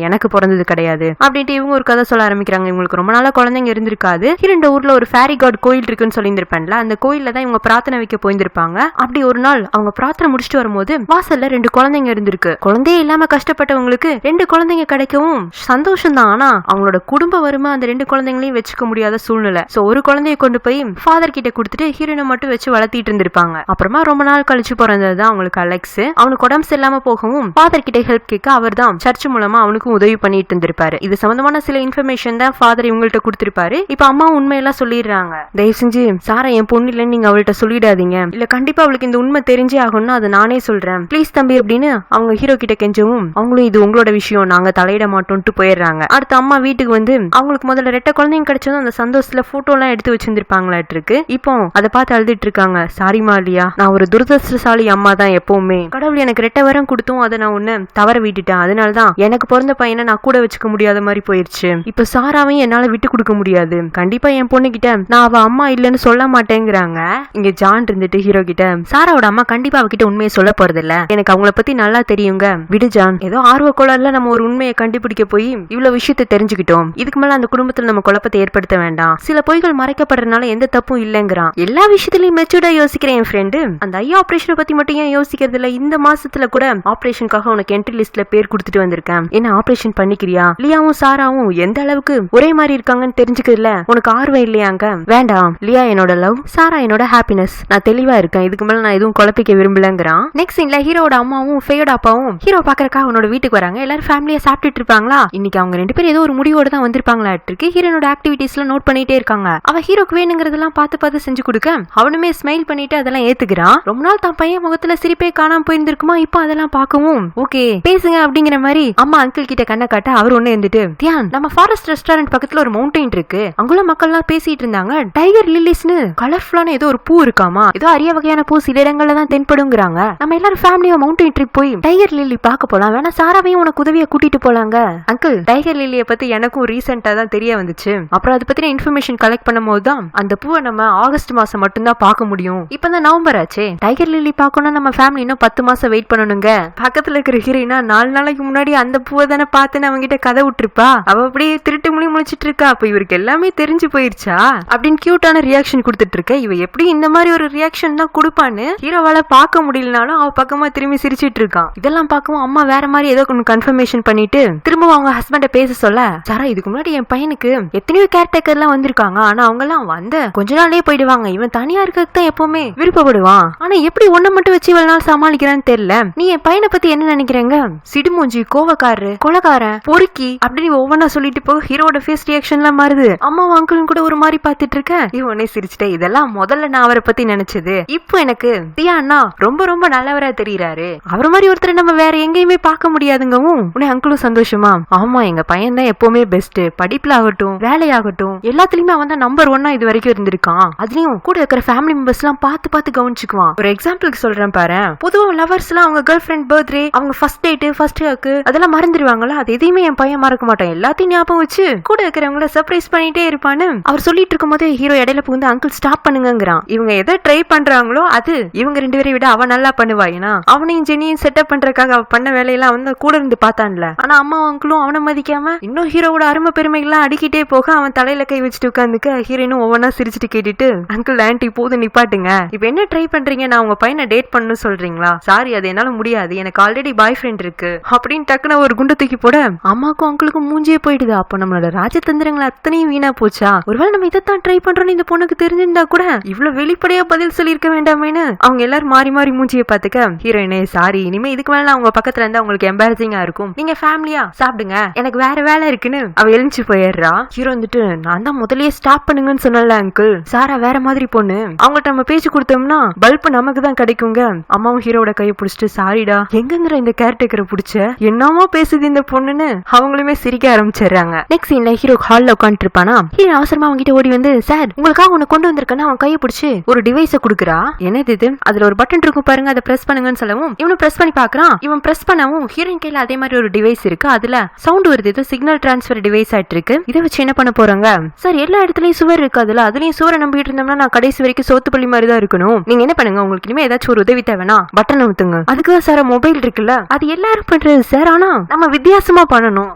எனக்கு பிறந்தது கிடையாது அப்படின்ட்டு இவங்க ஒரு கதை சொல்ல ஆரம்பிக்கிறாங்க. இவங்களுக்கு ரொம்ப நாளா குழந்தைங்க இருந்திருக்காது. இரண்டு ஊர்ல ஒரு ஃபேரி காட் கோயில் இருக்குன்னு சொல்லியிருந்திருப்பேன்ல, அந்த கோயில்ல தான் இவங்க பிரார்த்தனை வைக்க போயிருந்திருப்பாங்க. அப்படி ஒரு நாள் அவங்க பிரார்த்தனை முடிச்சுட்டு வரும்போது வாசல்ல 2 குழந்தைங்க இருந்திருக்கு. குழந்தையே இல்லாம கஷ்டப்பட்டவங்களுக்கு 2 குழந்தைங்க கிடைக்கவும் சந்தோஷம் தான். ஆனா அவங்களோட குடும்ப வறுமை அந்த 2 குழந்தைங்களையும் வச்சுக்க முடியாத சூழ்நிலை. சோ ஒரு குழந்தைய கொண்டு போய் ஃபாதர் கிட்ட கொடுத்துட்டு ஹீரோனை மட்டும் வச்சு வளர்த்திட்டு இருந்திருப்பாங்க. அப்புறமா ரொம்ப நாள் கழிச்சு பிறந்ததுதான் அவங்களுக்கு அலெக்ஸ். அவனுக்கு உடம்பு சரியில்லாம போகவும் ஃபாதர் கிட்ட ஹெல்ப் கேட்க அவர் தான் சர்ச் மூலமா அவனுக்கும் உதவி பண்ணிட்டு இருந்திருப்பாரு. இது சம்பந்தமான சில இன்ஃபர்மேஷன் தான் ஃபாதர் இவங்கள்ட்ட கொடுத்திருப்பாரு. இப்ப அம்மா உண்மையெல்லாம் சொல்லிடுறாங்க. தயவு செஞ்சு சாரா என் பொண்ணு இல்லைன்னு நீங்க அவள்கிட்ட சொல்லிடாதீங்க. இல்ல கண்டிப்பா அவளுக்கு இந்த உண்மை தெரிஞ்சே ஆகும்னா அதை நானே சொல்றேன், பிளீஸ் தம்பி அப்படின்னு அவங்க ஹீரோ கிட்ட கெஞ்சவும் அவங்களும் இது உங்களோட விஷயம், நாங்க தலையிட மாட்டோம்ட்டு போயிடுறாங்க. அடுத்து அம்மா வீட்டுக்கு வந்து அவங்களுக்கு முதல்ல 2 குழந்தைங்க கிடைச்சதும் அந்த சந்தோஷத்துல போட்டோ எல்லாம் எடுத்து வச்சிருந்திருப்பாங்களாட்டு இருக்கு. இப்போ அதை பார்த்து அழுதுட்டு இருக்காங்க. சாரிமா லியா, நான் ஒரு துரதிருஷ்டசாலி அம்மா தான். எப்பவுமே கடவுள் எனக்கு 2 வரம் கொடுத்தும் அதை நான் ஒண்ணு தவற விட்டுட்டேன். அதனாலதான் எனக்கு பிறந்த பையனை நான் கூட வச்சுக்க முடியாத மாதிரி போயிருச்சு. இப்ப சாராவையும் என்னால விட்டு கொடுக்க முடியாது. கண்டிப்பா என் பொண்ணு கிட்ட நான் அவ அம்மா இல்லன்னு சொல்ல மாட்டேங்கிறாங்க. இங்க ஜான் இருந்துட்டு ஹீரோ கிட்ட, சாராவோட அம்மா கண்டிப்பா அவகிட்ட உண்மையை சொல்ல போறது இல்ல, எனக்கு அவங்கள பத்தி நல்லா தெரியுங்க, விடு ஜான். ஏதோ ஆர்வ கோளாறுல நம்ம ஒரு உண்மையை கண்டுபிடிக்க போய் இவ்வளவு விஷயத்தை தெரிஞ்சுக்கிட்டோம். இதுக்கு மேல அந்த குடும்பத்துல நம்ம குழப்பத்தை ஏற்படுத்த வேண்டாம். சில பொய்கள் மறைக்கப்படுறதுனால எந்த தப்பும் இல்லங்கிறான். எல்லா விஷயத்திலயும் மெச்சூர்டா யோசிக்கிறேன் என் ஃப்ரெண்டு. அந்த ஐயா ஆபரேஷனை பத்தி மட்டும் ஏன் யோசிக்கிறது இல்ல? இந்த மாசத்துல கூட ஆபரேஷனுக்காக உனக்கு என்ட்ரி லிஸ்ட்ல பேர் கொடுத்துட்டு வந்திருக்கேன். என்ன ஆபரேஷன் பண்ணிக்கிறியா? லியாவும் சாராவும் எந்த அளவுக்கு ஒரே மாதிரி இருக்காங்கன்னு தெரிஞ்சுக்கிறதுல உனக்கு ஆர்வம் இல்லையாங்க? வேண்டாம், லியா என்னோட லவ், சாரா என்னோட ஹாப்பினஸ். நான் தெளிவா இருக்கேன், இதுக்கு மேல நான் எதுவும் குழப்பிக்க விரும்பலங்கிறான். நெக்ஸ்ட் சீன்ல ஹீரோட அம்மாவும் ஃபேயோட அப்பாவும் ஹீரோ பாக்குறதுக்காக அவனோட வீட்டுக்கு வராங்க. எல்லாரும் ஃபேமிலியா சாப்பிட்டுட்டு இருப்பாங்களா. இன்னைக்கு அவங்க 2 பேரும் ஏதோ ஒரு முடிவோட தான் வந்திருப்பாங்களா இருக்கு. ஹீரோனோட ஆக்டிவிட்டிஸ்ல நோட் பண்ணிட்டே இருக்காங்க. அவ ஹீரோக்கு வேணுங்கிறதெல்லாம் பார்த்து செஞ்சு கொடுக்க அவனுமே ஸ்மைல் பண்ணிட்டு அதெல்லாம் ஏத்துக்கிறான். ரொம்ப நாள் தான் பையன் முகத்துல சிரிப்பே காணாம போயிருந்திருக்குமா, இப்போ அதெல்லாம் பார்க்கவும் ஓகே பேசுங்க அப்படிங்கிற மாதிரி அம்மா அங்கிள் கிட்ட கண்ணை காட்ட அவர் ஒண்ணு இருந்துட்டு, தியான் நம்ம ஃபாரஸ்ட் ரெஸ்டாரண்ட் பக்கத்துல ஒரு மவுண்டைன் இருக்கு, அங்குள்ள மக்கள் எல்லாம் பேசிட்டு இருந்தாங்க. டைகர் லில்லிஸ்னு கலர்ஃபுல்லான ஏதோ ஒரு பூ இருக்காமா, ஏதோ அரிய வகையான பூ சில இடங்கள்ல தான் தென்படுங்கிறாங்க. நம்ம எல்லாரும் ஃபேமிலியா மவுண்டைன் ட்ரிப் போய் டைகர் லில்லி பார்க்க போலாம், வேணா சாராவையும் உனக்கு உதவியா கூட்டிட்டு போலாங்க. அங்கிள் டைகர் லில்லியை பத்தி எனக்கும் ரீசெண்டா தான் தெரிய வந்துச்சு. அப்புறம் அதை பத்தின இன்ஃபர்மேஷன் கலெக்ட் பண்ணும் போதுதான் அந்த பூவை நம்ம ஆகஸ்ட் மாசம் மட்டும் தான் பார்க்க முடியும். இப்பதான் நவம்பர் ஆச்சே, டைகர் லில்லி பார்க்கணும் நம்ம ஃபேமிலி இன்னும் 10 மாசம் மாசம் வெயிட் பண்ணணுங்க. பக்கத்துல இருக்கிற ஹீரோயினா 4 நாளைக்கு முன்னாடி அந்த பூவை தானே பார்த்துன்னு அவங்க கிட்ட கதை விட்டுருப்பா. அவ அப்படியே திருட்டு முழிச்சிட்டு இருக்கா. அப்ப இவருக்கு எல்லாமே தெரிஞ்சு போயிருச்சா அப்படின்னு கியூட்டான ரியாக்ஷன் கொடுத்துட்டு இருக்க. இவ எப்படி இந்த மாதிரி ஒரு ரியாக்ஷன் தான் கொடுப்பான்னு ஹீரோவால பார்க்க முடியலனாலும் அவ பக்கமா திரும்பி சிரிச்சிட்டு இருக்கான். இதெல்லாம் பார்க்கவும் அம்மா வேற மாதிரி ஏதோ கொஞ்சம் கன்ஃபர்மேஷன் பண்ணிட்டு திரும்ப அவங்க ஹஸ்பண்ட பேச சொல்ல, சாரா இதுக்கு முன்னாடி என் பையனுக்கு எத்தனையோ கேர்டேக்கர் எல்லாம் வந்திருக்காங்க. ஆனா அவங்க எல்லாம் வந்த கொஞ்ச நாளே போயிடுவாங்க. இவன் தனியா இருக்கிறதுக்கு தான் எப்பவுமே விருப்பப்படுவான். ஆனா எப்படி ஒன்ன மட்டும் வச்சு இவ்வளவு நாள் சமாளிக்கிறான்னு தெரியல. நீ என் பையனை பத்தி என்ன நினைக்கிறேங்க? சிடுமூஞ்சி, கோவக்காரரு, கொலகாரன், பொறுக்கி அப்படின்னு ஒவ்வொன்னா சொல்லிட்டு போக ஹீரோட ஃபேஸ் ரியாக்ஷன்லாம் மாறுது. அம்மாவும் அங்கிளும் கூட ஒரு மாதிரி பாத்துட்டு இருக்க. இவனே சிரிச்சுட்டே, இதெல்லாம் முதல்ல நான் அவரை பத்தி நினைச்சது. இப்போ எனக்கு தியா அண்ணா ரொம்ப ரொம்ப நல்லவரா தெரியறாரு. அவர் மாதிரி ஒருத்தரை நம்ம வேற எங்கேயுமே பார்க்க முடியாதுங்கவும் உடனே அங்கிளும் சந்தோஷமா, ஆமா எங்க பையன் தான் எப்பவுமே பெஸ்ட். படிப்புல ஆகட்டும், வேலையாகட்டும், எல்லாத்துலயுமே அவன் தான் நம்பர் 1 இது வரைக்கும் இருந்திருக்கான். அதுலயும் கூட இருக்கிற ஃபேமிலி மெம்பர்ஸ் எல்லாம் பார்த்து கவனிச்சுக்குவான். ஒரு எக்ஸாம்பிளுக்கு சொல்றேன் பாரு. பொதுவா லவர்ஸ் எல்லாம் அவங்க கேர்ள் ஃபிரெண்ட் பர்த்டே, அவங்க ஃபர்ஸ்ட் டேட், ஃபர்ஸ்ட் ஹக் அதெல்லாம் மறந்துடுவாங்களா? அது எதையுமே என் பையன் மறக்க மாட்டான். எல்லாத்தையும் ஞாபகம் வச்சு கூட இருக்கிறவங்கள சர்ப்ரைஸ் பண்ணிட்டே இருப்பான்னு அவர் சொல்லிட்டு இருக்கும் போது ஹீரோ இடையில புகுந்து அங்கிள் ஸ்டாப் பண்ணுங்கிறான். இவங்க எதை ட்ரை பண்றாங்களோ அது இவங்க 2 பேரை விட அவ நல்லா பண்ணுவா. ஏன்னா அவனையும் ஜெனியும் செட்டப் பண்றதுக்காக அவ பண்ண வேலையெல்லாம் வந்து கூட இருந்து பார்த்தான்ல. ஆனா அம்மா அங்கிளும் அவனை மதிக்காம இன்னும் ஹீரோவோட அருமை பெருமைகள்லாம் அடிக்கிட்டே போக அவன் தலையில கை வச்சுட்டு உட்காந்துக்க ஹீரோனும் ஒவ்வொன்னா சிரிச்சுட்டு கேட்டுட்டு, அங்கிள் ஆன்டி போது நிப்பாட்டுங்க, இப்ப என்ன ட்ரை பண்றீங்க? நான் உங்க பையனை டேட் பண்ணணும் சொல்றீங்களா? சாரி அது என்னால முடியாது, எனக்கு ஆல்ரெடி பாய் ஃப்ரெண்ட் இருக்கு அப்படின்னு டக்குன ஒரு குண்டு தூக்கி போட அம்மாக்கும் அங்கிளுக்கும் மூஞ்சியே போயிடுது. அப்போ நம்மளோட ராஜதந்திரங்கள் அத்தனையும் வீணா போச்சா? ஒருவேளை நம்ம இதைத்தான் ட்ரை பண்றோம்னு இந்த பொண்ணுக்கு தெரிஞ்சிருந்தா கூட இவ்வளவு வெளிப்படையா பதில் சொல்லியிருக்க வேண்டாமேன்னு அவங்க எல்லாரும் மாறி மாறி மூஞ்சியை பாத்துக்க ஹீரோயினே சாரி, இனிமே இதுக்கு மேல அவங்க பக்கத்துல இருந்தா உங்களுக்கு எம்பாரசிங்கா இருக்கும், நீங்க ஃபேமிலியா சாப்பிடுங்க, எனக்கு வேற வேலை இருக்குன்னு அவ எழுந்து போயிடுறா. ஹீரோ வந்துட்டு, நான் தான் முதல்லயே ஸ்டாப் பண்ணுங்கன்னு சொன்னல அங்கிள், சாரா வேற மாதிரி பொண்ணு, அவங்கள்ட்ட நம்ம பேச்சு கொடுத்தோம்னா பல்ப் நமக்கு தான் கிடைக்குங்க. அம்மாவும் ஹீரோட கையை பிடிச்சிட்டு, சாரிடா எங்கிற இந்த கேரக்டரை பிடிச்ச என்னமோ பேசுது இந்த பொண்ணுன்னு அவங்களுமே சிரிக்க ஆரம்பிச்சிடுறாங்க. நெக்ஸ்ட் சீன்ல ஹீரோ ஹால்ல உட்காந்துட்டு இருப்பானா. ஹீரோ அவசரமா அவங்க கிட்ட ஓடி வந்து, சார் உங்களுக்காக ஒண்ணு கொண்டு வந்திருக்கேன்னு அவன் கையை பிடிச்சு ஒரு டிவைஸ குடுக்குறா. என்னது இது? அதுல ஒரு பட்டன் இருக்கும் பாருங்க, அதை பிரஸ் பண்ணுங்கன்னு சொல்லவும் இவனும் பிரஸ் பண்ணி பாக்குறான். இவன் பிரஸ் பண்ணவும் ஹீரோயின் கையில அதே மாதிரி ஒரு டிவைஸ் இருக்கு. அதுல சவுண்ட் வருது, இது சிக்னல் டிரான்ஸ்பர் டிவைஸ் ஆயிட்டு இருக்கு. இதை வச்சு என்ன பண்ண போறாங்க? சார் எல்லா இடத்துலயும் சுவர் இருக்கு, அதுலயும் சுவரை நம்பிட்டு இருந்தோம்னா நான் கடைசி வரைக்கும் சோத்துப்பள்ளி மாதிரி தான் இருக்கணும். நீங்க என்ன பண்ணுங்க, உங்களுக்கு இனிமே ஏதாச்சும் ஒரு உதவி தேவைனா பட்டன் அமுத்துங்க. அதுக்குதான் சார் மொபைல் இருக்குல்ல, அது எல்லாரும் பண்றது சார், ஆனா நம்ம வித்தியாசமா பண்ணணும்.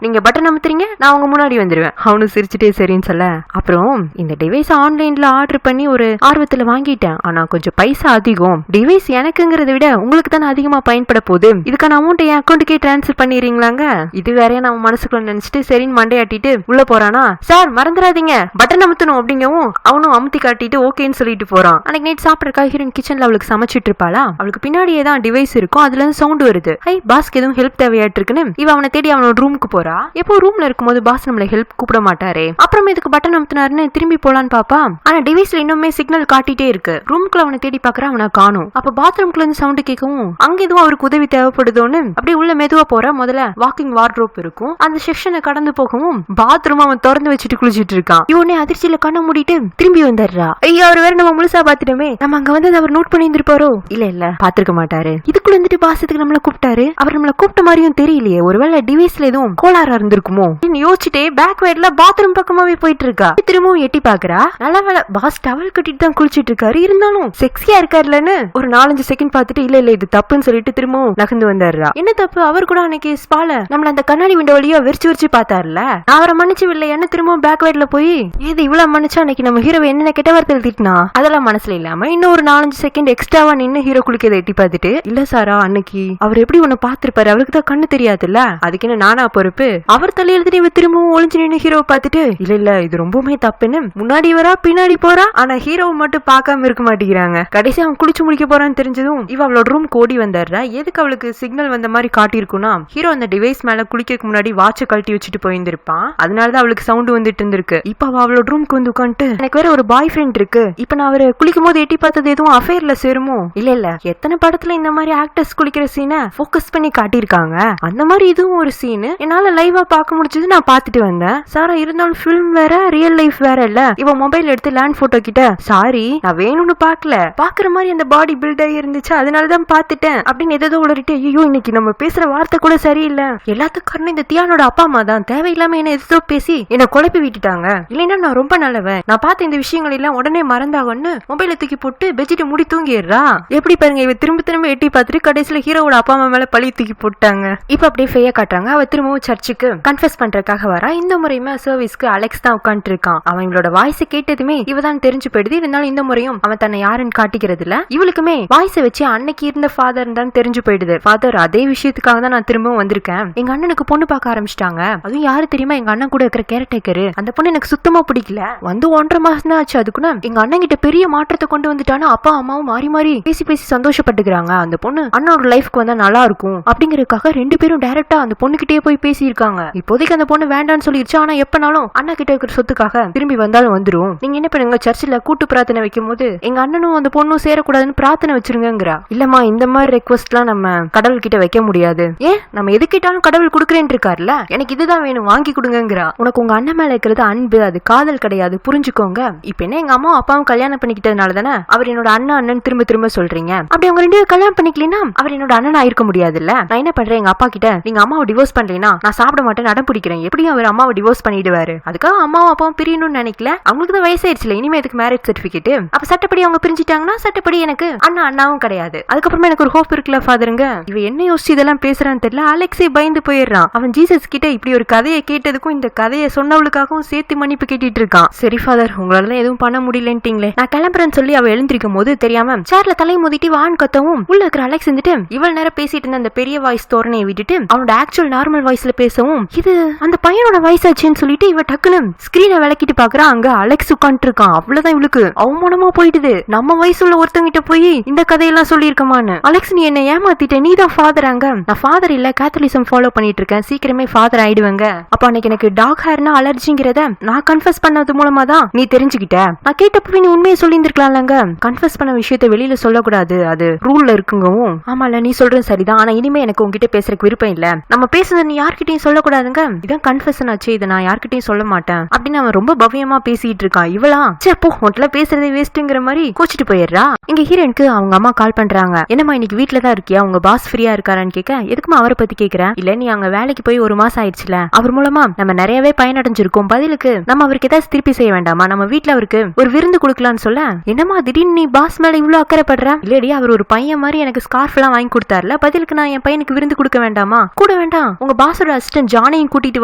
நீங்க பட்டன் அமுத்துறீங்க, நான் உங்க முன்னாடி வந்துருவேன். அவனு சிரிச்சுட்டே சரின்னு சொல்ல, அப்புறம் இந்த டிவைஸ் ஆன்லைன்ல ஆர்டர் பண்ணி ஒரு ஆர்வத்துல வாங்கிட்டேன். ஆனா கொஞ்சம் பைசா அதிகம். டிவைஸ் எனக்குங்கிறத விட உங்களுக்கு தானே அதிகமா பயன்பட போகுது. இதுக்கான அமௌண்ட் என் அக்கௌண்ட்டுக்கே டிரான்ஸ்ஃபர் பண்ணிடுறீங்களாங்க. இது வேறையா நம்ம மனசுக்குள்ள நினைச்சிட்டு சரின்னு மண்டையாட்டிட்டு உள்ள போறானா. சார் மறந்துடாதீங்க பட்டன் அமுத்தணும் அப்படிங்கவும் அவனும் அமுத்தி காட்டிட்டு ஓகேன்னு சொல்லிட்டு போறான். அன்னைக்கு நைட் சாப்பிட்றக்கா ஹீரோயின் கிச்சன்ல அவளுக்கு சமைச்சிட்டு இருப்பாளா. அவளுக்கு பின்னாடியே தான் டிவைஸ் இருக்கும். அதுல இருந்து சவுண்ட் வருது. ஹை பாஸ்க்கு எதுவும் ஹெல்ப் தேவையாட்டு இருக்குன்னு இவ அவனை தேடி அவனோட ரூமுக்கு போறா. எப்போ ரூம்ல இருக்கும்போது பாஸ் நம்மள ஹெல்ப் கூப்பிட மாட்டாரே, அப்புறம் இதுக்கு பட்டன் அமுத்தினாருன்னு திரும்பி போலான்னு பாப்பா. ஆனா டிவைஸ்ல இன்னுமே சிக்னல் காட்டிட்டே இருக்கு. ரூம்குள்ள அவனை தேடி பாக்குறா, அவனை காணும். அப்ப பாத்ரூம்குள்ள இருந்து சவுண்ட் கேட்கவும் அங்க எதுவும் அவருக்கு உதவி தேவைப்படுதோன்னு அப்படியே உள்ள மெதுவா போற. முதல்ல வாக்கிங் வார்ட்ரோப் இருக்கும், அந்த செக்ஷனை கடந்து போகவும் பாத்ரூம் அவன் திறந்து வச்சுட்டு குளிச்சிட்டு இருக்கான். இவனே அதிர்ச்சியில கண்ண மூடிட்டு திரும்பி வந்துடுறா. ஐயா அவர் வேற நம்ம முழுசா பாத்துட்டோமே, நம்ம அங்க வந்து அவர் நோட் பண்ணி இருந்திருப்பாரோ? இல்ல பாத்துருக்க மாட்டாரு. இதுக்குள்ள வந்துட்டு பாசத்துக்கு நம்மள கூப்பிட்டாரு. அவர் நம்மள கூப்பிட்ட மாதிரியும் தெரியலையே, ஒருவேளை டிவைஸ்ல எதுவும் கோளாறா இருந்திருக்குமோ யோசிச்சுட்டே பேக் வேர்ட்ல பாத்ரூம் பக்கமாவே போயிட்டு இருக்கா. திரும்பவும் எட்டி பாக்குறா. நல்ல வேலை பாஸ் டவல் கட்டிட்டு தான் குளிச்சிட்டு இருக்காரு, இருந்தாலும் செக்ஸியா இருக்காருலன்னு ஒரு 4-5 செகண்ட் பாத்துட்டு இல்ல இது தப்புன்னு சொல்லிட்டு திரும்பவும் நகர்ந்து வந்துடுறா. என்ன தப்பு? அவர் கூட அன்னைக்கு ஸ்பால நம்மள அந்த கண்ணாடி விண்டோ வழியா விரிச்சு பாத்தாருல, அவரை மன்னிச்சு இல்ல என்ன திரும்பவும் பேக் வேர்ட்ல போய் இது இவ்வளவு மன்னிச்சா அன்னைக்கு நம்ம ஹீரோ என்னென்ன கெட்ட வார்த்தை திட்டினா அதெல்லாம் மனசுல இல்லாம இன்னும் ஒரு 4-5 செகண்ட் எக்ஸ்ட்ராவா நின்னு ஹீரோ குளிக்கதை எட்டி பார்த்துட்டு, இல்ல சாரா அன்னைக்கு அவர் எப்படி உன்னை பாத்துருப்பாரு, அவருக்கு தான் கண்ணு தெரியாதுல்ல, அதுக்கு என்ன நானா பொறுப்பு? அவர் தலையெழுத்து இவ திரும்பவும் ஒளிஞ்சு நின்று ஹீரோவை பார்த்துட்டு இல்ல இது ரொம்பவுமே தப்புன்னு முன்னாடி வரா பின்னாடி போறா. ஆனா ஹீரோவை மட்டும் பார்க்காம இருக்க மாட்டேங்கிறாங்க. கடைசி அவன் குளிச்சு முடிக்க போறான்னு தெரிஞ்சதும் இவ அவளோட ரூம் ஓடி வந்துடுறா. எதுக்கு அவளுக்கு சிக்னல் வந்த மாதிரி காட்டியிருக்கும்னா, ஹீரோ அந்த டிவைஸ் மேல குளிக்க முன்னாடி வாட்சை கழட்டி வச்சுட்டு போயிருந்திருப்பான். அதனாலதான் அவளுக்கு சவுண்ட் வந்துட்டு இருந்திருக்கு. இப்ப அவ அவளோட ரூம்க்கு வந்து உட்காந்துட்டு, எனக்கு வேற ஒரு பாய் ஃப்ரெண்ட் இருக்கு, இப்ப நான் அவரை குளிக்கும் போது எட்டி பார்த்தது எதுவும் அஃபேர்ல சேருமோ? இல்ல எத்தனை படத்துல இந்த மாதிரி ஆக்டர்ஸ் குளிக்கிற சீனை போக்கஸ் பண்ணி காட்டியிருக்காங்க, அந்த மாதிரி இதுவும் ஒரு சீன் என்னால லைவா பார்க்க முடிச்சது, நான் பாத்துட்டு வந்தேன். சாரா இருந்தாலும் பிலிம் வேற ரியல் லைஃப் வேற இல்ல. இவ மொபைல் எடுத்து லேண்ட் போட்டோ கிட்ட, சாரி நான் வேணும்னு பாக்கல, பாக்குற மாதிரி அந்த பாடி பில்ட் ஆகி இருந்துச்சு அதனாலதான் பாத்துட்டேன் அப்படின்னு ஏதோ உளறிட்டு, ஐயோ இன்னைக்கு நம்ம பேசுற வார்த்தை கூட சரியில்லை, எல்லாத்துக்கும் காரணம் இந்த தியானோட அப்பா அம்மா தான், தேவையில்லாம என்ன எதோ பேசி என்ன குழப்பி விட்டுட்டாங்க, இல்லைன்னா நான் ரொம்ப நல்லவன், நான் பார்த்த இந்த விஷயங்கள் எல்லாம் உடனே மறந்தாகன்னு மொபைல தூக்கி போட்டு பெட்ஷீட் மூடி தூங்கிடுறா. எப்படி பாருங்க இவ திரும்ப எட்டி பார்த்துட்டு கடைசியில ஹீரோவோட அப்பா அம்மா மேல பழி தூக்கி போட்டாங்க. இப்ப அப்படியே ஃபேய காட்டுறாங்க. அவ திரும்பவும் சர்ச்சுக்கு கன்ஃபெஸ் பண்றதுக்காக வரா. இந்த முறையுமே சர்வீஸ்க்கு அலெக்ஸ் தான் உட்காந்துட்டு இருக்கான். அவங்களோட வாய்ஸ் கேட்டதுமே இவதான் தெரிஞ்சு போயிடுது. இருந்தாலும் இந்த முறையும் அவன் தன்னை யாருன்னு காட்டிக்கிறது இல்ல. இவளுக்குமே வாய்ஸை வச்சு அன்னைக்கு இருந்த ஃபாதர் தான் தெரிஞ்சு போயிடுது. ஃபாதர் அதே விஷயத்துக்காக தான் நான் திரும்பவும் வந்திருக்கேன். எங்க அண்ணனுக்கு பொண்ணு பார்க்க ஆரம்பிச்சிட்டாங்க. அதுவும் யாரு தெரியுமா, எங்க அண்ணன் கூட இருக்கிற கேரக்டர். அந்த பொண்ணு எனக்கு சுத்தமா பிடிக்கல. வந்து 1.5 மாசம் தான் ஆச்சு. அதுக்குள்ள எங்க அண்ணன் கிட்ட பெரிய மாற்றத்தை கொண்டு வந்துட்டானா அப்பா அம்மாவும் மாறி மாறி பேசி பேசி சந்தோஷப்பட்டுக்கிறாங்க. அந்த பொண்ணு அண்ணாவோட லைஃப்க்கு வந்தா நல்லா இருக்கும் அப்படிங்கறதுக்காக 2 பேரும் டைரக்டா அந்த பொண்ணு கிட்டே போய் பேசி இருக்காங்க. இப்போதைக்கு அந்த பொண்ணு வேண்டான்னு சொல்லிருச்சு. ஆனா எப்பனாலும் அண்ணா கிட்ட இருக்கிற சொத்துக்காக திரும்பி வந்தாலும் வந்துரும். நீங்க என்ன பண்ணுங்க, சர்ச்சில் கூட்டு பிரார்த்தனை வைக்கும் போது எங்க அண்ணனும் அந்த பொண்ணும் சேரக்கூடாதுன்னு பிரார்த்தனை வச்சிருங்கிறா. இல்லம்மா, இந்த மாதிரி ரெக்வஸ்ட் எல்லாம் நம்ம கடவுள் கிட்ட வைக்க முடியாது. ஏன், நம்ம எது கேட்டாலும் கடவுள் கொடுக்குறேன்னு இருக்காருல்ல, எனக்கு இதுதான் வேணும் வாங்கி கொடுங்கிறா. உனக்கு உங்க அண்ணன் மேல இருக்கிறது அன்பு, அது காதல் கிடையாது, புரிஞ்சுக்கோங்க. இப்ப என்ன எங்க அம்மா அப்பாவும் கல்யாணம் பண்ணிக்கிட்டதுனால தானே அவர் என்னோட அண்ணன் திரும்ப திரும்ப சொல்றீங்க. அப்படி அவங்க 2 பேரும் கல்யாணம் பண்ணிக்கலனா அவர் என்னோட அண்ணன் ஆயிருக்க முடியாதுல்ல. நான் என்ன பண்றேன், எங்க அப்பா கிட்ட நீங்க அம்மாவை டிவோர்ஸ் பண்றீங்கன்னா நான் சாப்பிட மாட்டேன் அடம் பிடிக்கிறேன். எப்படியும் அவர் அம்மாவை டிவோர்ஸ் பண்ணிடுவாரு. அதுக்காக அம்மாவும் அப்பாவும் பிரியணும்னு நினைக்கல. அவங்களுக்கு தான் வயசாயிருச்சுல, இனிமே இதுக்கு மேரேஜ் சர்டிபிகேட். அப்ப சட்டப்படி அவங்க பிரிஞ்சிட்டாங்கன்னா சட்டப்படி எனக்கு அண்ணாவும் கிடையாது. அதுக்கப்புறமா எனக்கு ஒரு ஹோப் இருக்குல்ல ஃபாதருங்க. இவ என்ன யோசிச்சு இதெல்லாம் பேசுறான்னு தெரியல. அலெக்ஸே பயந்து போயிடுறான். அவன் ஜீசஸ் கிட்ட இப்படி ஒரு கதையை கேட்டதுக்கும் இந்த கதையை சொன்னவளுக்காகவும் சேர்த்து மன்னிப்பு கேட்டிட்டு இருக்கான். சரி ஃபாதர், உங்களால எதுவும் பண்ண முடியலன்ட்டீங்களே, நான் கிளம்புறேன்னு சொல்லி அவ எழுந்திருக்கும் போது தெரியாம சேர்ல தலை மோதிட்டு வான் கத்தவும் உள்ள இருக்கிற அலெக்ஸ் வந்துட்டு இவ்வளவு நேரம் பேசிட்டு இருந்த அந்த பெரிய வாய்ஸ் தோரணையை விட்டுட்டு அவனோட ஆக்சுவல் நார்மல் வாய்ஸ்ல பேசவும் இது அந்த பையனோட வாய்ஸ் ஆச்சுன்னு சொல்லிட்டு இவ டக்குன்னு ஸ்கிரீனை விளக்கிட்டு பாக்குறா. அங்க அலெக்ஸ் உட்காந்துட்டு இருக்கான். அவ்வளவுதான் இவளுக்கு அவமானமா போயிடுது. நம்ம வயசுல ஒருத்தங்கிட்ட போய் இந்த கதையெல்லாம் சொல்லி இருக்கமான்னு. அலெக்ஸ், நீ என்ன ஏமாத்திட்ட, நீ தான் ஃபாதர். அங்க நான் ஃபாதர் இல்ல, கேத்தலிசம் ஃபாலோ பண்ணிட்டு இருக்கேன், சீக்கிரமே ஃபாதர் ஆயிடுவேங்க. அப்ப அன்னைக்கு எனக்கு டாக் ஹேர்னா அலர்ஜிங்கிறத நான் கன்ஃபஸ் பண்ணது மூலமா தான் நீ தெரிஞ்சுக்கிட்ட. நான் கேட்டப்பவே நீ உண்மையை சொல்லி இருந்திருக்கலாம்லங்க. கன்ஃபஸ் பண்ண விஷயத்தை வெளியில சொல்லக்கூடாது, அது ரூல்ல இருக்குங்கவும். ஆமால, நீ சொல்றது சரிதான். ஆனா இனிமே எனக்கு உங்ககிட்ட பேசுறதுக்கு விருப்பம் இல்ல. நம்ம பேசுறது நீ யார்கிட்டயும் சொல்லக்கூடாதுங்க. இதான் கன்ஃபெஷன் ஆச்சு, இதை நான் யார்கிட்டயும் சொல்ல மாட்டேன் அப்படின்னு அவன் ரொம்ப பவ்யமா பேசிட்டு இருக்கான். இவளா சேப்போ உன்ல பேசுறதே வேஸ்ட்ங்கிற மாதிரி கோச்சிட்டு போயிடுறா. இங்க ஹீரோனுக்கு அவங்க அம்மா கால் பண்றாங்க. என்னம்மா இன்னைக்கு வீட்டுல தான் இருக்கியா, உங்க பாஸ் ஃப்ரீயா இருக்காரான்னு கேட்க, எதுக்குமா அவரை பத்தி கேக்குறேன். இல்ல, நீ அங்க வேலைக்கு போய் 1 மாசம் ஆயிடுச்சுல, அவர் மூலமா நம்ம நிறையவே பயனடைஞ்சிருக்கோம். பதிலுக்கு நம்ம அவருக்கு ஏதாவது திருப்பி செய்ய வேண்டாமா, நம்ம வீட்டுல அவருக்கு ஒரு விருந்து கொடுக்கலான்னு சொல்ல, என்னமா திடீர்னு நீ பாஸ் மேல இவ்வளவு அக்கறைப்படுற. இல்லடி, அவர் ஒரு பையன் மாதிரி எனக்கு ஸ்கார்ஃப் எல்லாம் வாங்கி கொடுத்தாருல, பதிலுக்கு நான் என் பையனுக்கு விருந்து கொடுக்க வேண்டாமா. கூட வேண்டாம், உங்க பாஸோட அசிஸ்டன்ட் ஜானையும் கூட்டிட்டு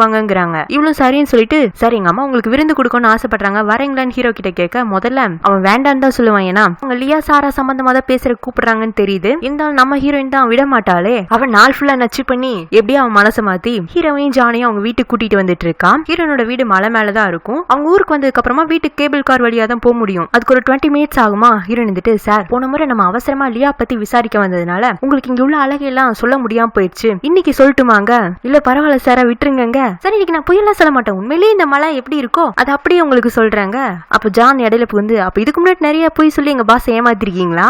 வாங்கங்கிறாங்க. இவ்வளவு சரின்னு சொல்லிட்டு சரி எங்க அம்மா உங்களுக்கு விருந்து கொடுக்கணும்னு ஆசைப்படுறாங்க, வரீங்களான்னு ஹீரோ கிட்ட கேட்க, முதல்ல அவன் வேண்டான்னு தான் சொல்லுவான். ஏன்னா அவங்க லியா சாரா சம்பந்தமா தான் பேசுற கூப்பிடுறாங்கன்னு தெரியுது. இருந்தாலும் நம்ம ஹீரோயின் தான் விட மாட்டாளே. அவன் நாள் ஃபுல்லா நச்சு பண்ணி எப்படியும் அவன் மனசை மாத்தி ஹீரோவையும் ஜானையும் அவங்க வீட்டுக்கு கூட்டிட்டு வந்துட்டு இருக்கான். ஹீரோனோட வீடு மலை மேலதான் இருக்கும். அவங்க ஊருக்கு வந்ததுக்கு அப்புறமா வீட்டுக்கு கேபிள் கார் வழியா தான் போக முடியும். அதுக்கு ஒரு 20 மினிட்ஸ் ஆகுமா. ஹீரோயின் வந்துட்டு, சார் போன முறை நம்ம அவசரமா லியா பத்தி விசாரிக்க வந்ததுனால உங்களுக்கு இங்க உள்ள அழகையெல்லாம் சொல்ல முடியாம போயிடுச்சு, இன்னைக்கு சொல்லட்டுமாங்க. இல்ல பரவாயில்ல சாரா, விட்டுருங்க. சரி, இன்னைக்கு நான் பொய்யெல்லாம் சொல்ல மாட்டேன், உண்மையிலேயே இந்த மலை எப்படி இருக்கோ அது அப்படியே உங்களுக்கு சொல்றாங்க. அப்ப ஜான் இடையில புகுந்து, அப்ப இதுக்கு முன்னாடி நிறைய பொய் சொல்லி எங்க பாஸ் ஏமாத்திருக்கீங்களா?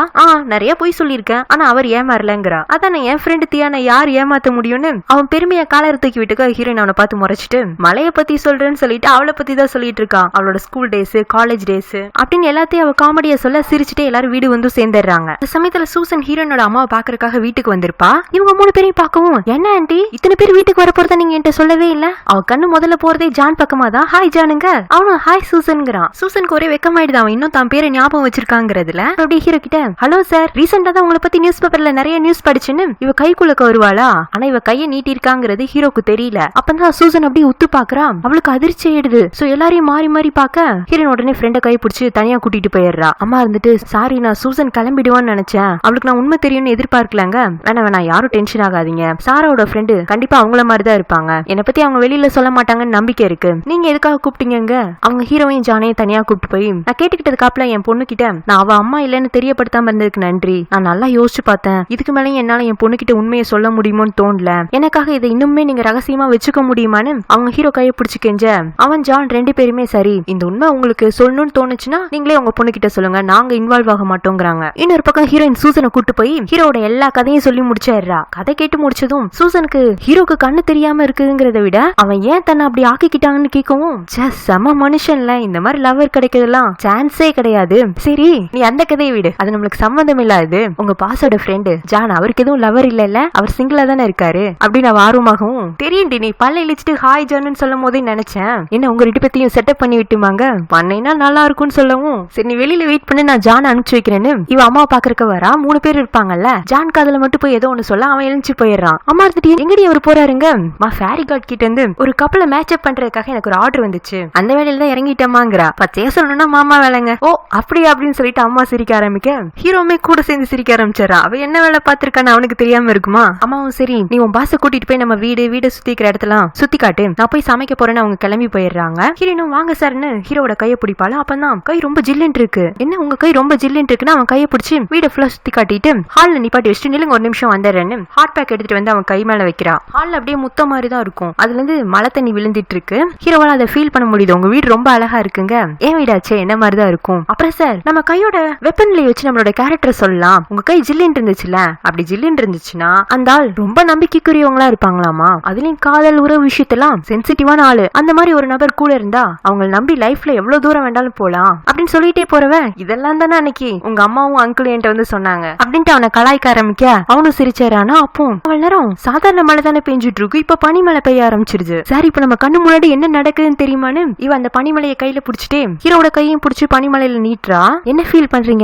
நிறைய பொய் சொல்லியிருக்கேன், ஆனா அவர் ஏமாறலங்கிறா. அதான் என் ஃப்ரெண்டு தியான யார் ஏமாத்த முடியும்னு அவன் பெருமையா காலர் தூக்கி விட்டுக்க ஹீரோயின் அவனை பார்த்து முறைச்சிட்டு மலைய பத்தி சொல்றேன்னு சொல்லிட்டு அவளை பத்தி தான் சொல்லிட்டு இருக்கான். அவளோட ஸ்கூல் டேஸ், காலேஜ் டேஸ் அப்படின்னு எல்லாத்தையும் அவ காமெடியா சொல்ல சிரிச்சுட்டே எல்லாரும் வீடு வந்து சேர்ந்துடுறாங்க. இந்த சமயத்துல சூசன் ஹீரோனோட அம்மாவை பாக்குறதுக்காக வீட்டுக்கு வந்திருப்பா. இவங்க 3 பேரையும் பார்க்கவும், என்ன ஆண்டி இத்தனை பேர் வீட்டுக்கு வர போறத நீங்க என்கிட்ட சொல்லவே இல்ல. அவ கண்ணு முதல்ல போறதே ஜான் பக்கமா தான். ஹாய் ஜானுங்க. அவனும் ஹாய் சூசன்ங்கிறான். சூசனுக்கு ஒரே வெக்கமாயிடுது, அவன் இன்னும் தான் பேரை ஞாபகம் வச்சிருக்காங்கிறதுல. அப்படியே ஹீரோ கிட்ட, ஹலோ சார், ரீசெண்டா தான் உங்களை பத்தி நியூஸ் பேப்பர்ல நிறைய நியூஸ் படிச்சுன்னு இவ கைக்குள்ளக்க வருவாளா, ஆனா இவ கையை நீட்டி இருக்காங்கிறது ஹீரோக்கு தெரியல. அப்பதான் சூசன் அப்படியே உத்து பாக்குறான். அவளுக்கு அதிர்ச்சி ஆயிடுது. சோ எல்லாரையும் மாறி மாறி பாக்க ஹீரோன் உடனே ஃப்ரெண்ட கை பிடிச்சு தனியா கூட்டிட்டு போயிடுறா. அம்மா இருந்துட்டு, சாரி நான் சூசன் கிளம்பிடுவான்னு நினைச்சேன், அவளுக்கு நான் உண்மை தெரியும்னு எதிர்பார்க்கலாங்க. வேணா யாரும் டென்ஷன் ஆகாதீங்க, சாராவோட ஃப்ரெண்டு கண்டிப்பா அவங்கள மாதிரி தான் இருப்பாங்க, என்னை பத்தி அவங்க வெளியில சொல்ல மாட்டாங்கன்னு நம்பிக்கை இருக்கு, நீங்க எதுக்காக கூப்பிட்டீங்க. அவங்க ஹீரோயின் ஜானையும் தனியா கூப்பிட்டு போய், நான் கேட்டுக்கிட்டதுக்காப்புல என் பொண்ணு கிட்ட நான் அவ அம்மா இல்லன்னு தெரியப்படுத்தாம இருந்ததுக்கு நன்றி, நான் நல்லா யோசிச்சு பார்த்தேன், இதுக்கு மேலே என்னால என் பொண்ணு கிட்ட உண்மையை சொல்ல முடியுமோன்னு தோணல, எனக்காக இதை இன்னுமே நீங்க ரகசியமா வச்சுக்க முடியுமான்னு அவங்க ஹீரோ கையை பிடிச்சு கெஞ்ச, அவன் ஜான் 2 பேருமே சரி, இந்த உண்மை உங்களுக்கு சொல்லணும்னு தோணுச்சுன்னா நீங்களே உங்க பொண்ணு கிட்ட சொல்லுங்க, நாங்க இன்வால்வ் ஆக மாட்டோங்கிறாங்க. இன்னொரு பக்கம் ஹீரோயின் சூசனை கூட்டு போய் ஹீரோட எல்லா கதையும் சொல்லி முடிச்சிடுறா. கதை கேட்டு முடிச்சதும் சூசனுக்கு ஹீரோக்கு கண்ணு தெரியாம இருக்குங்கிறத விட அவன் ஏன் தன்னை அப்படி ஆக்கிக்கிட்டாங்கன்னு கேட்கவும், செம மனுஷன்ல, இந்த மாதிரி லவர் கிடைக்கிறதுலாம் சான்ஸே கிடையாது. சரி நீ அந்த கதையை விடு, அது நம்மளுக்கு சம்பந்தம் இல்லாது. உங்க பாஸோட ஃப்ரெண்டு ஜான், அவருக்கு எதுவும் லவர் இல்ல, அவர் சிங்கிளா தானே இருக்காரு அப்படின்னு அவ ஆர்வமாகவும், தெரியும்டி நீ பல்ல இழிச்சிட்டு ஹாய் ஜான்னு சொல்லும் போதே நினைச்சேன், என்ன உங்க 2 பேத்தையும் செட்டப் பண்ணி விட்டுமாங்க, பண்ணைனா நல்லா இருக்கும்னு சொல்லவும், சரி நீ வெளியில வெயிட் பண்ணி நான் ஜான் அனுப்பிச்சு வைக்கிறேன்னு இவ அம்மா பாக்குறக்க வரா. 3 பேர் இருப்பாங்க. இருக்காங்கல்ல, ஜான் காதுல மட்டும் போய் ஏதோ ஒண்ணு சொல்ல அவன் எழுந்து போயிடுறான். அம்மா இருந்துட்டு எங்கடி அவர் போறாருங்க, ஃபேரி கார்ட் கிட்ட இருந்து ஒரு கப்பலை மேட்சப் பண்றதுக்காக எனக்கு ஒரு ஆர்டர் வந்துச்சு, அந்த வேலையில தான் இறங்கிட்டமாங்கிறா. பச்சையா சொல்லணும்னா மாமா வேலைங்க. ஓ அப்படியா அப்படின்னு சொல்லிட்டு அம்மா சிரிக்க ஆரம்பிக்க ஹீரோமே கூட சேர்ந்து சிரிக்க ஆரம்பிச்சிடறான். அவ என்ன வேலை பாத்திருக்கான்னு அவனுக்கு தெரியாம இருக்குமா? அம்மாவும் சரி நீ உன் பாச கூட்டிட்டு போய் நம்ம வீடு சுத்திக்கிற இடத்தெல்லாம் சுத்தி காட்டு, நான் போய் சமைக்க போறேன்னு அவங்க கிளம்பி போயிடுறாங்க. ஹீரோனும் வாங்க சார்னு ஹீரோட கையை பிடிப்பாளு. அப்பதான் கை ரொம்ப ஜில்லுன்னு இருக்கு. என்ன உங்க கை ரொம்ப ஜில்லுன்னு இருக்குன்னு அவன் கையை பிடிச்சி வீட ஃபுல்லா சுத்தி காட்டிட்டு ஹால்ல நிப்பாட்டி வச்சுட்டு நிலுங்க ஒரு நிமிஷம் வந்துடுறேன்னு ஹாட் பேக் எடுத்துட்டு வந்து அவன் கை மேல வைக்கிறா. ஹால்ல அப்படியே முத்த மாதிரி தான் இருக்கும். அதுல இருந்து மழை தண்ணி விழுந்துட்டு இருக்கு. ஹீரோவால அதை ஃபீல் பண்ண முடியுது. உங்க வீடு ரொம்ப அழகா இருக்குங்க, ஏன் வீடாச்சே என்ன மாதிரி தான் இருக்கும். அப்புறம் சார் நம்ம கையோட வெப்பன்ல வச்சு நம்மளோட கேரக்டர் சொல்லலாம், உங்க கை ஜில்லுன்னு இருந்துச்சுல, அப்படி ஜில்லுன்னு இருந்துச்சுன்னா அந்த ஆள் ரொம்ப நம்பிக்கைக்குரியவங்களா இருப்பாங்களாமா. அதுலயும் காதல் உறவு விஷயத்தெல்லாம் சென்சிட்டிவான ஆளு, அந்த மாதிரி ஒரு நபர் கூட இருந்தா அவங்க நம்பி லைஃப்ல எவ்வளவு தூரம் வேண்டாலும் போலாம் அப்படின்னு சொல்லிட்டே போறவ. இதெல்லாம் தானே அன்னைக்கு உங்க அம்மாவும் அங்கிளும் என்கிட்ட வந்து சொன்னாங்க அப்படின்ட்டு அவனை கலாய்க்க ஆரம்பிக்க அவனும் சிரிச்சாரானா. அப்போ அவள் நேரம் சாதாரண மழை தானே பெஞ்சிட்டு இருக்கு, இப்ப பனிமழை பெய்ய ஆரம்பிச்சிருச்சு. சார் இப்ப நம்ம கண்ணு முன்னாடி என்ன நடக்குதுன்னு தெரியுமான்னு இவ அந்த பனிமலையை கையில புடிச்சிட்டு ஹீரோட கையும் புடிச்சு பனிமலையில நீட்டுறா. என்ன ஃபீல் பண்றீங்க?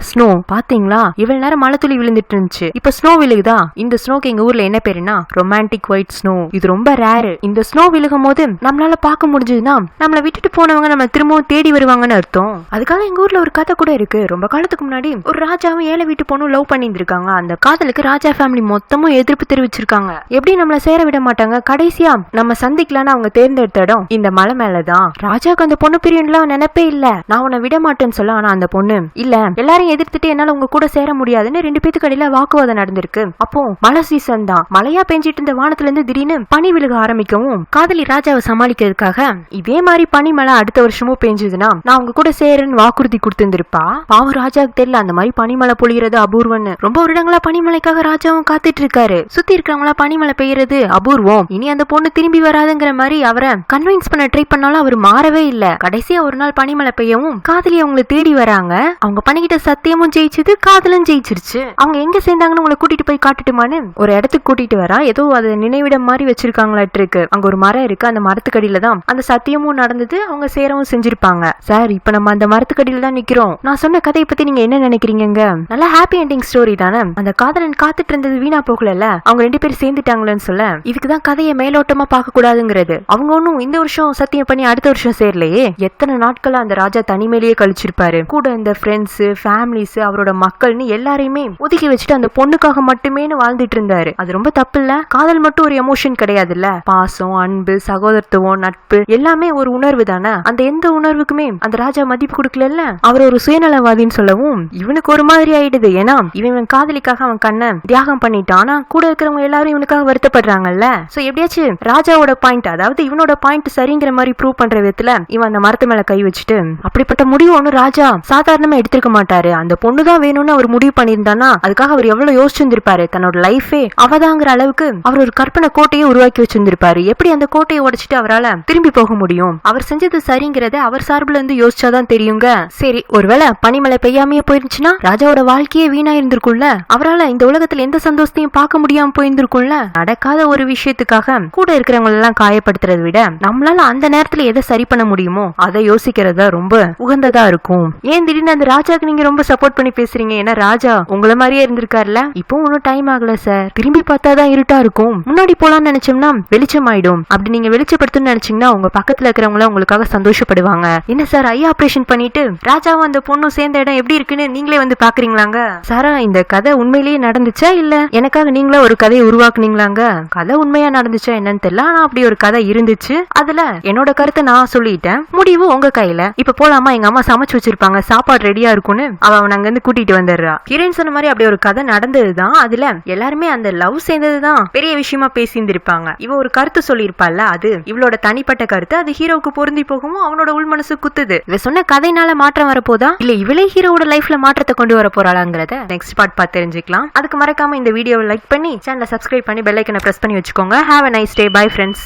ஸ்னோ பாத்தீங்களா, இவ்வளவு நேரம் மழை துளி விழுந்துட்டு இருந்துச்சு, இப்ப ஸ்னோ விழுகுதா. இந்த ஸ்னோக்கு எங்க ஊர்ல என்ன பேருன்னா ரொமான்டிக் ஒயிட் ஸ்னோ. இது ரொம்ப ரேரு. இந்த ஸ்னோ விழுகும் போது நம்மளால பார்க்க முடிஞ்சதுன்னா நம்மள விட்டுட்டு போனவங்க நம்ம திரும்பவும் தேடி வருவாங்கன்னு அர்த்தம். அதுக்காக எங்க ஊர்ல ஒரு கதை கூட இருக்கு. ரொம்ப காலத்துக்கு முன்னாடி ஒரு ராஜாவும் ஏழை வீட்டு பொண்ணும் லவ் பண்ணிட்டு இருக்காங்க. அந்த காதலுக்கு ராஜா ஃபேமிலி மொத்தமும் எதிர்ப்பு தெரிவிச்சிருக்காங்க. எப்படி நம்மள சேர விட மாட்டாங்க. கடைசியா நம்ம சந்திக்கலான்னு அவங்க தேர்ந்தெடுத்த இடம் இந்த மலை மேலதான். ராஜாக்கு அந்த பொண்ணு பிரியன்லாம் நினைப்பே இல்ல, நான் உன்னை விட மாட்டேன்னு சொல்ல. ஆனா அந்த பொண்ணு இல்ல, எல்லாரும் எதிர்த்துட்டு என்னால உங்க கூட சேர முடியாதுன்னு ரெண்டு பேத்துக்கு இடையில வாக்குவாதம் நடந்திருக்கு. அப்போ மழை சீசன் தான், மழையா பெஞ்சிட்டு இருந்த வானத்துல இருந்து திடீர்னு பனி விழுக ஆரம்பிக்கவும் காதலி ராஜாவை சமாளிக்கிறதுக்காக இதே மாதிரி பனி மழை அடுத்த வருஷமும் பெஞ்சதுன்னா நான் உங்க கூட சேரன்னு வாக்குறுதி கொடுத்திருந்திருப்பா. பாவம் ராஜாவுக்கு தெரியல அந்த மாதிரி பனிமழை பொழியறது அபூர்வம்னு. ரொம்ப வருடங்களா பனிமலைக்காக ராஜாவும் காத்துட்டு இருக்காரு. சுத்தி இருக்கிறவங்களா பனிமழை பெய்யறது அபூர்வம், இனி அந்த பொண்ணு திரும்பி வராதுங்கிற மாதிரி அவரை கன்வின்ஸ் பண்ண ட்ரை பண்ணாலும் அவர் மாறவே இல்ல. கடைசியா ஒரு நாள் பனிமழை பெய்யவும் காதலி அவங்களை தேடி வராங்க. அவங்க பண்ணிக்கிட்ட சத்தியமும் ஜெயிச்சது, காதலும் ஜெயிச்சிருச்சு. அவங்க எங்க சேர்ந்தாங்கன்னு உங்களை கூட்டிட்டு போய் காட்டுட்டுமான்னு ஒரு இடத்துக்கு கூட்டிட்டு வரா. ஏதோ அது நினைவிடம் மாதிரி வச்சிருக்காங்களாட்டு இருக்கு. அங்க ஒரு மரம் இருக்கு, அந்த மரத்துக்கடியில தான் அந்த சத்தியமும் நடந்தது, அவங்க சேரவும் செஞ்சிருப்பாங்க. சார் இப்ப நம்ம அந்த மரத்துக்கடியில தான் நிக்கிறோம். நான் சொன்ன கதையை பத்தி நீங்க என்ன நினைக்கிறீங்க? நல்லா ஹாப்பி எண்டிங் ஸ்டோரி தானே. அந்த காதலன் காத்துட்டு இருந்தது வீணா போகல, அவங்க ரெண்டு பேரும் சேர்ந்துட்டாங்களேன்னு சொல்ல. இதுக்குதான் கதையை மேலோட்டமா பார்க்க கூடாதுங்கிறது. அவங்க ஒன்னும் இந்த வருஷம் சத்தியம் பண்ணி அடுத்த வருஷம் சேரலையே. எத்தனை நாட்களா அந்த ராஜா தனிமையிலேயே கழிச்சிருப்பாரு. கூட இந்த ஃப்ரெண்ட்ஸ், ஃபேமிலிஸ், அவரோட மக்கள்னு எல்லாரையுமே ஒதுக்கி வச்சுட்டு அந்த பொண்ணுக்காக மட்டுமே வாழ்ந்துட்டு இருந்தாரு. அது ரொம்ப தப்பு இல்ல. காதல் மட்டும் ஒரு எமோஷன் கிடையாதுல்ல, பாசம், அன்பு, சகோதரத்துவம், நட்பு எல்லாமே ஒரு உணர்வு தானே. அந்த எந்த உணர்வுக்குமே அந்த ராஜா மதிப்பு கொடுக்கல. அவர் ஒரு சுயநலவாதின்னு சொல்லவும் இவனுக்கு ஒரு மாதிரி ஆயிடுது. ஏன்னா இவன் காதலிக்காக அவன் கண்ணை தியாகம் பண்ணிட்டான். ஆனா கூட இருக்கிறவங்க எல்லாரும் இவனுக்காக வருத்தப்படுறாங்கல்ல. சோ எப்படியாச்சும் ராஜாவோட பாயிண்ட், அதாவது இவனோட பாயிண்ட் சரிங்கிற மாதிரி ப்ரூவ் பண்ற விதத்துல இவன் அந்த மரத்து மேல கை வச்சுட்டு அப்படிப்பட்ட முடிவு ஒண்ணு ராஜா சாதாரணமா எடுத்திருக்க மாட்டாரு. அந்த பொண்ணுதான் வேணும்னு அவர் முடிவு பண்ணியிருந்தானா அதுக்காக அவர் எவ்வளவு யோசிச்சிருந்திருப்பாரு. தன்னோட லைஃபே அவதாங்கிற அளவுக்கு அவர் ஒரு கற்பனை கோட்டையை உருவாக்கி வச்சிருந்திருப்பாரு. எப்படி அந்த கோட்டையை உடைச்சிட்டு அவரால் திரும்பி போக முடியும்? அவர் செஞ்சது சரிங்கிறத அவர் சார்பில் இருந்து யோசிச்சாதான் தெரியுங்க. சரி, ஒருவேளை பனிமழை பெய்யாமையே போயிருச்சுன்னா ராஜாவோட வாழ்க்கையே வீணா இருந்திருக்கும்ல. அவரால் இந்த உலகத்துல எந்த சந்தோஷத்தையும் பார்க்க முடியாம போயிருந்திருக்கும்ல. நடக்காத ஒரு விஷயத்துக்காக கூட இருக்கிறவங்க எல்லாம் காயப்படுத்துறதை விட நம்மளால அந்த நேரத்துல எதை சரி பண்ண முடியுமோ அதை யோசிக்கிறதா ரொம்ப உகந்ததா இருக்கும். ஏன் திடீர்னு அந்த ராஜாக்கு நீங்க ரொம்ப சப்போர்ட் பண்ணி பேசுறீங்க? ஏன்னா ராஜா உங்களை மாதிரியே இருந்திருக்காருல. இப்போ ஒன்னும் டைம் ஆகல சார், திரும்பி பார்த்தாதான் இருட்டா இருக்கும். முன்னாடி போலான்னு நினைச்சோம்னா வெளிச்சம் ஆயிடும். அப்படி நீங்க வெளிச்சப்படுத்தணும்னு நினைச்சீங்கன்னா உங்க பக்கத்துல இருக்கிறவங்கள உங்களுக்காக சந்தோஷப்படுவாங்க. என்ன சார் ஐ ஆபரேஷன் பண்ணிட்டு ராஜாவும் அந்த பொண்ணும் சேர்ந்த இடம் எப்படி இருக்குன்னு நீங்களே வந்து பாக்குறீங்களாங்க? சாரா இந்த கதை உண்மையிலேயே நடந்துச்சா இல்ல எனக்காக நீங்களா ஒரு கதையை உருவாக்குனீங்களாங்க? கதை உண்மையா நடந்துச்சா என்னன்னு தெரியல, ஆனா அப்படி ஒரு கதை இருந்துச்சு. அதுல என்னோட கருத்தை நான் சொல்லிட்டேன், முடிவு உங்க கையில. இப்ப போலாமா? எங்க அம்மா சமைச்சு வச்சிருப்பாங்க, சாப்பாடு ரெடியா இருக்கும்னு அவன் அங்க இருந்து கூட்டிட்டு வந்துடுறா. ஹீரோயின் சொன்ன மாதிரி அப்படி ஒரு கதை நடந்ததுதான். அதுல எல்லாருமே அந்த லவ் சேர்ந்ததுதான் பெரிய விஷயமா பேசியிருந்திருப்பாங்க. இவ ஒரு கருத்து சொல்லியிருப்பாள்ல, அது இவளோட தனிப்பட்ட கருத்து. அது ஹீரோவுக்கு பொருந்தி போகவும் அவனோட உள் மனசு குத்துது. இவ சொன்ன கதைனால மாற்றம் வரப்போதா இல்ல இவளே ஹீரோவோட லைஃப்ல மாற்றத்தை கொண்டு வர போறாளாங்கிறத நெக்ஸ்ட் பார்ட் பார்த்து தெரிஞ்சுக்கலாம். அதுக்கு மறக்காம இந்த வீடியோவை லைக் பண்ணி சேனலை சப்ஸ்கிரைப் பண்ணி பெல் ஐக்கனை பிரஸ் பண்ணி வச்சுக்கோங்க. Have a nice day. Bye friends.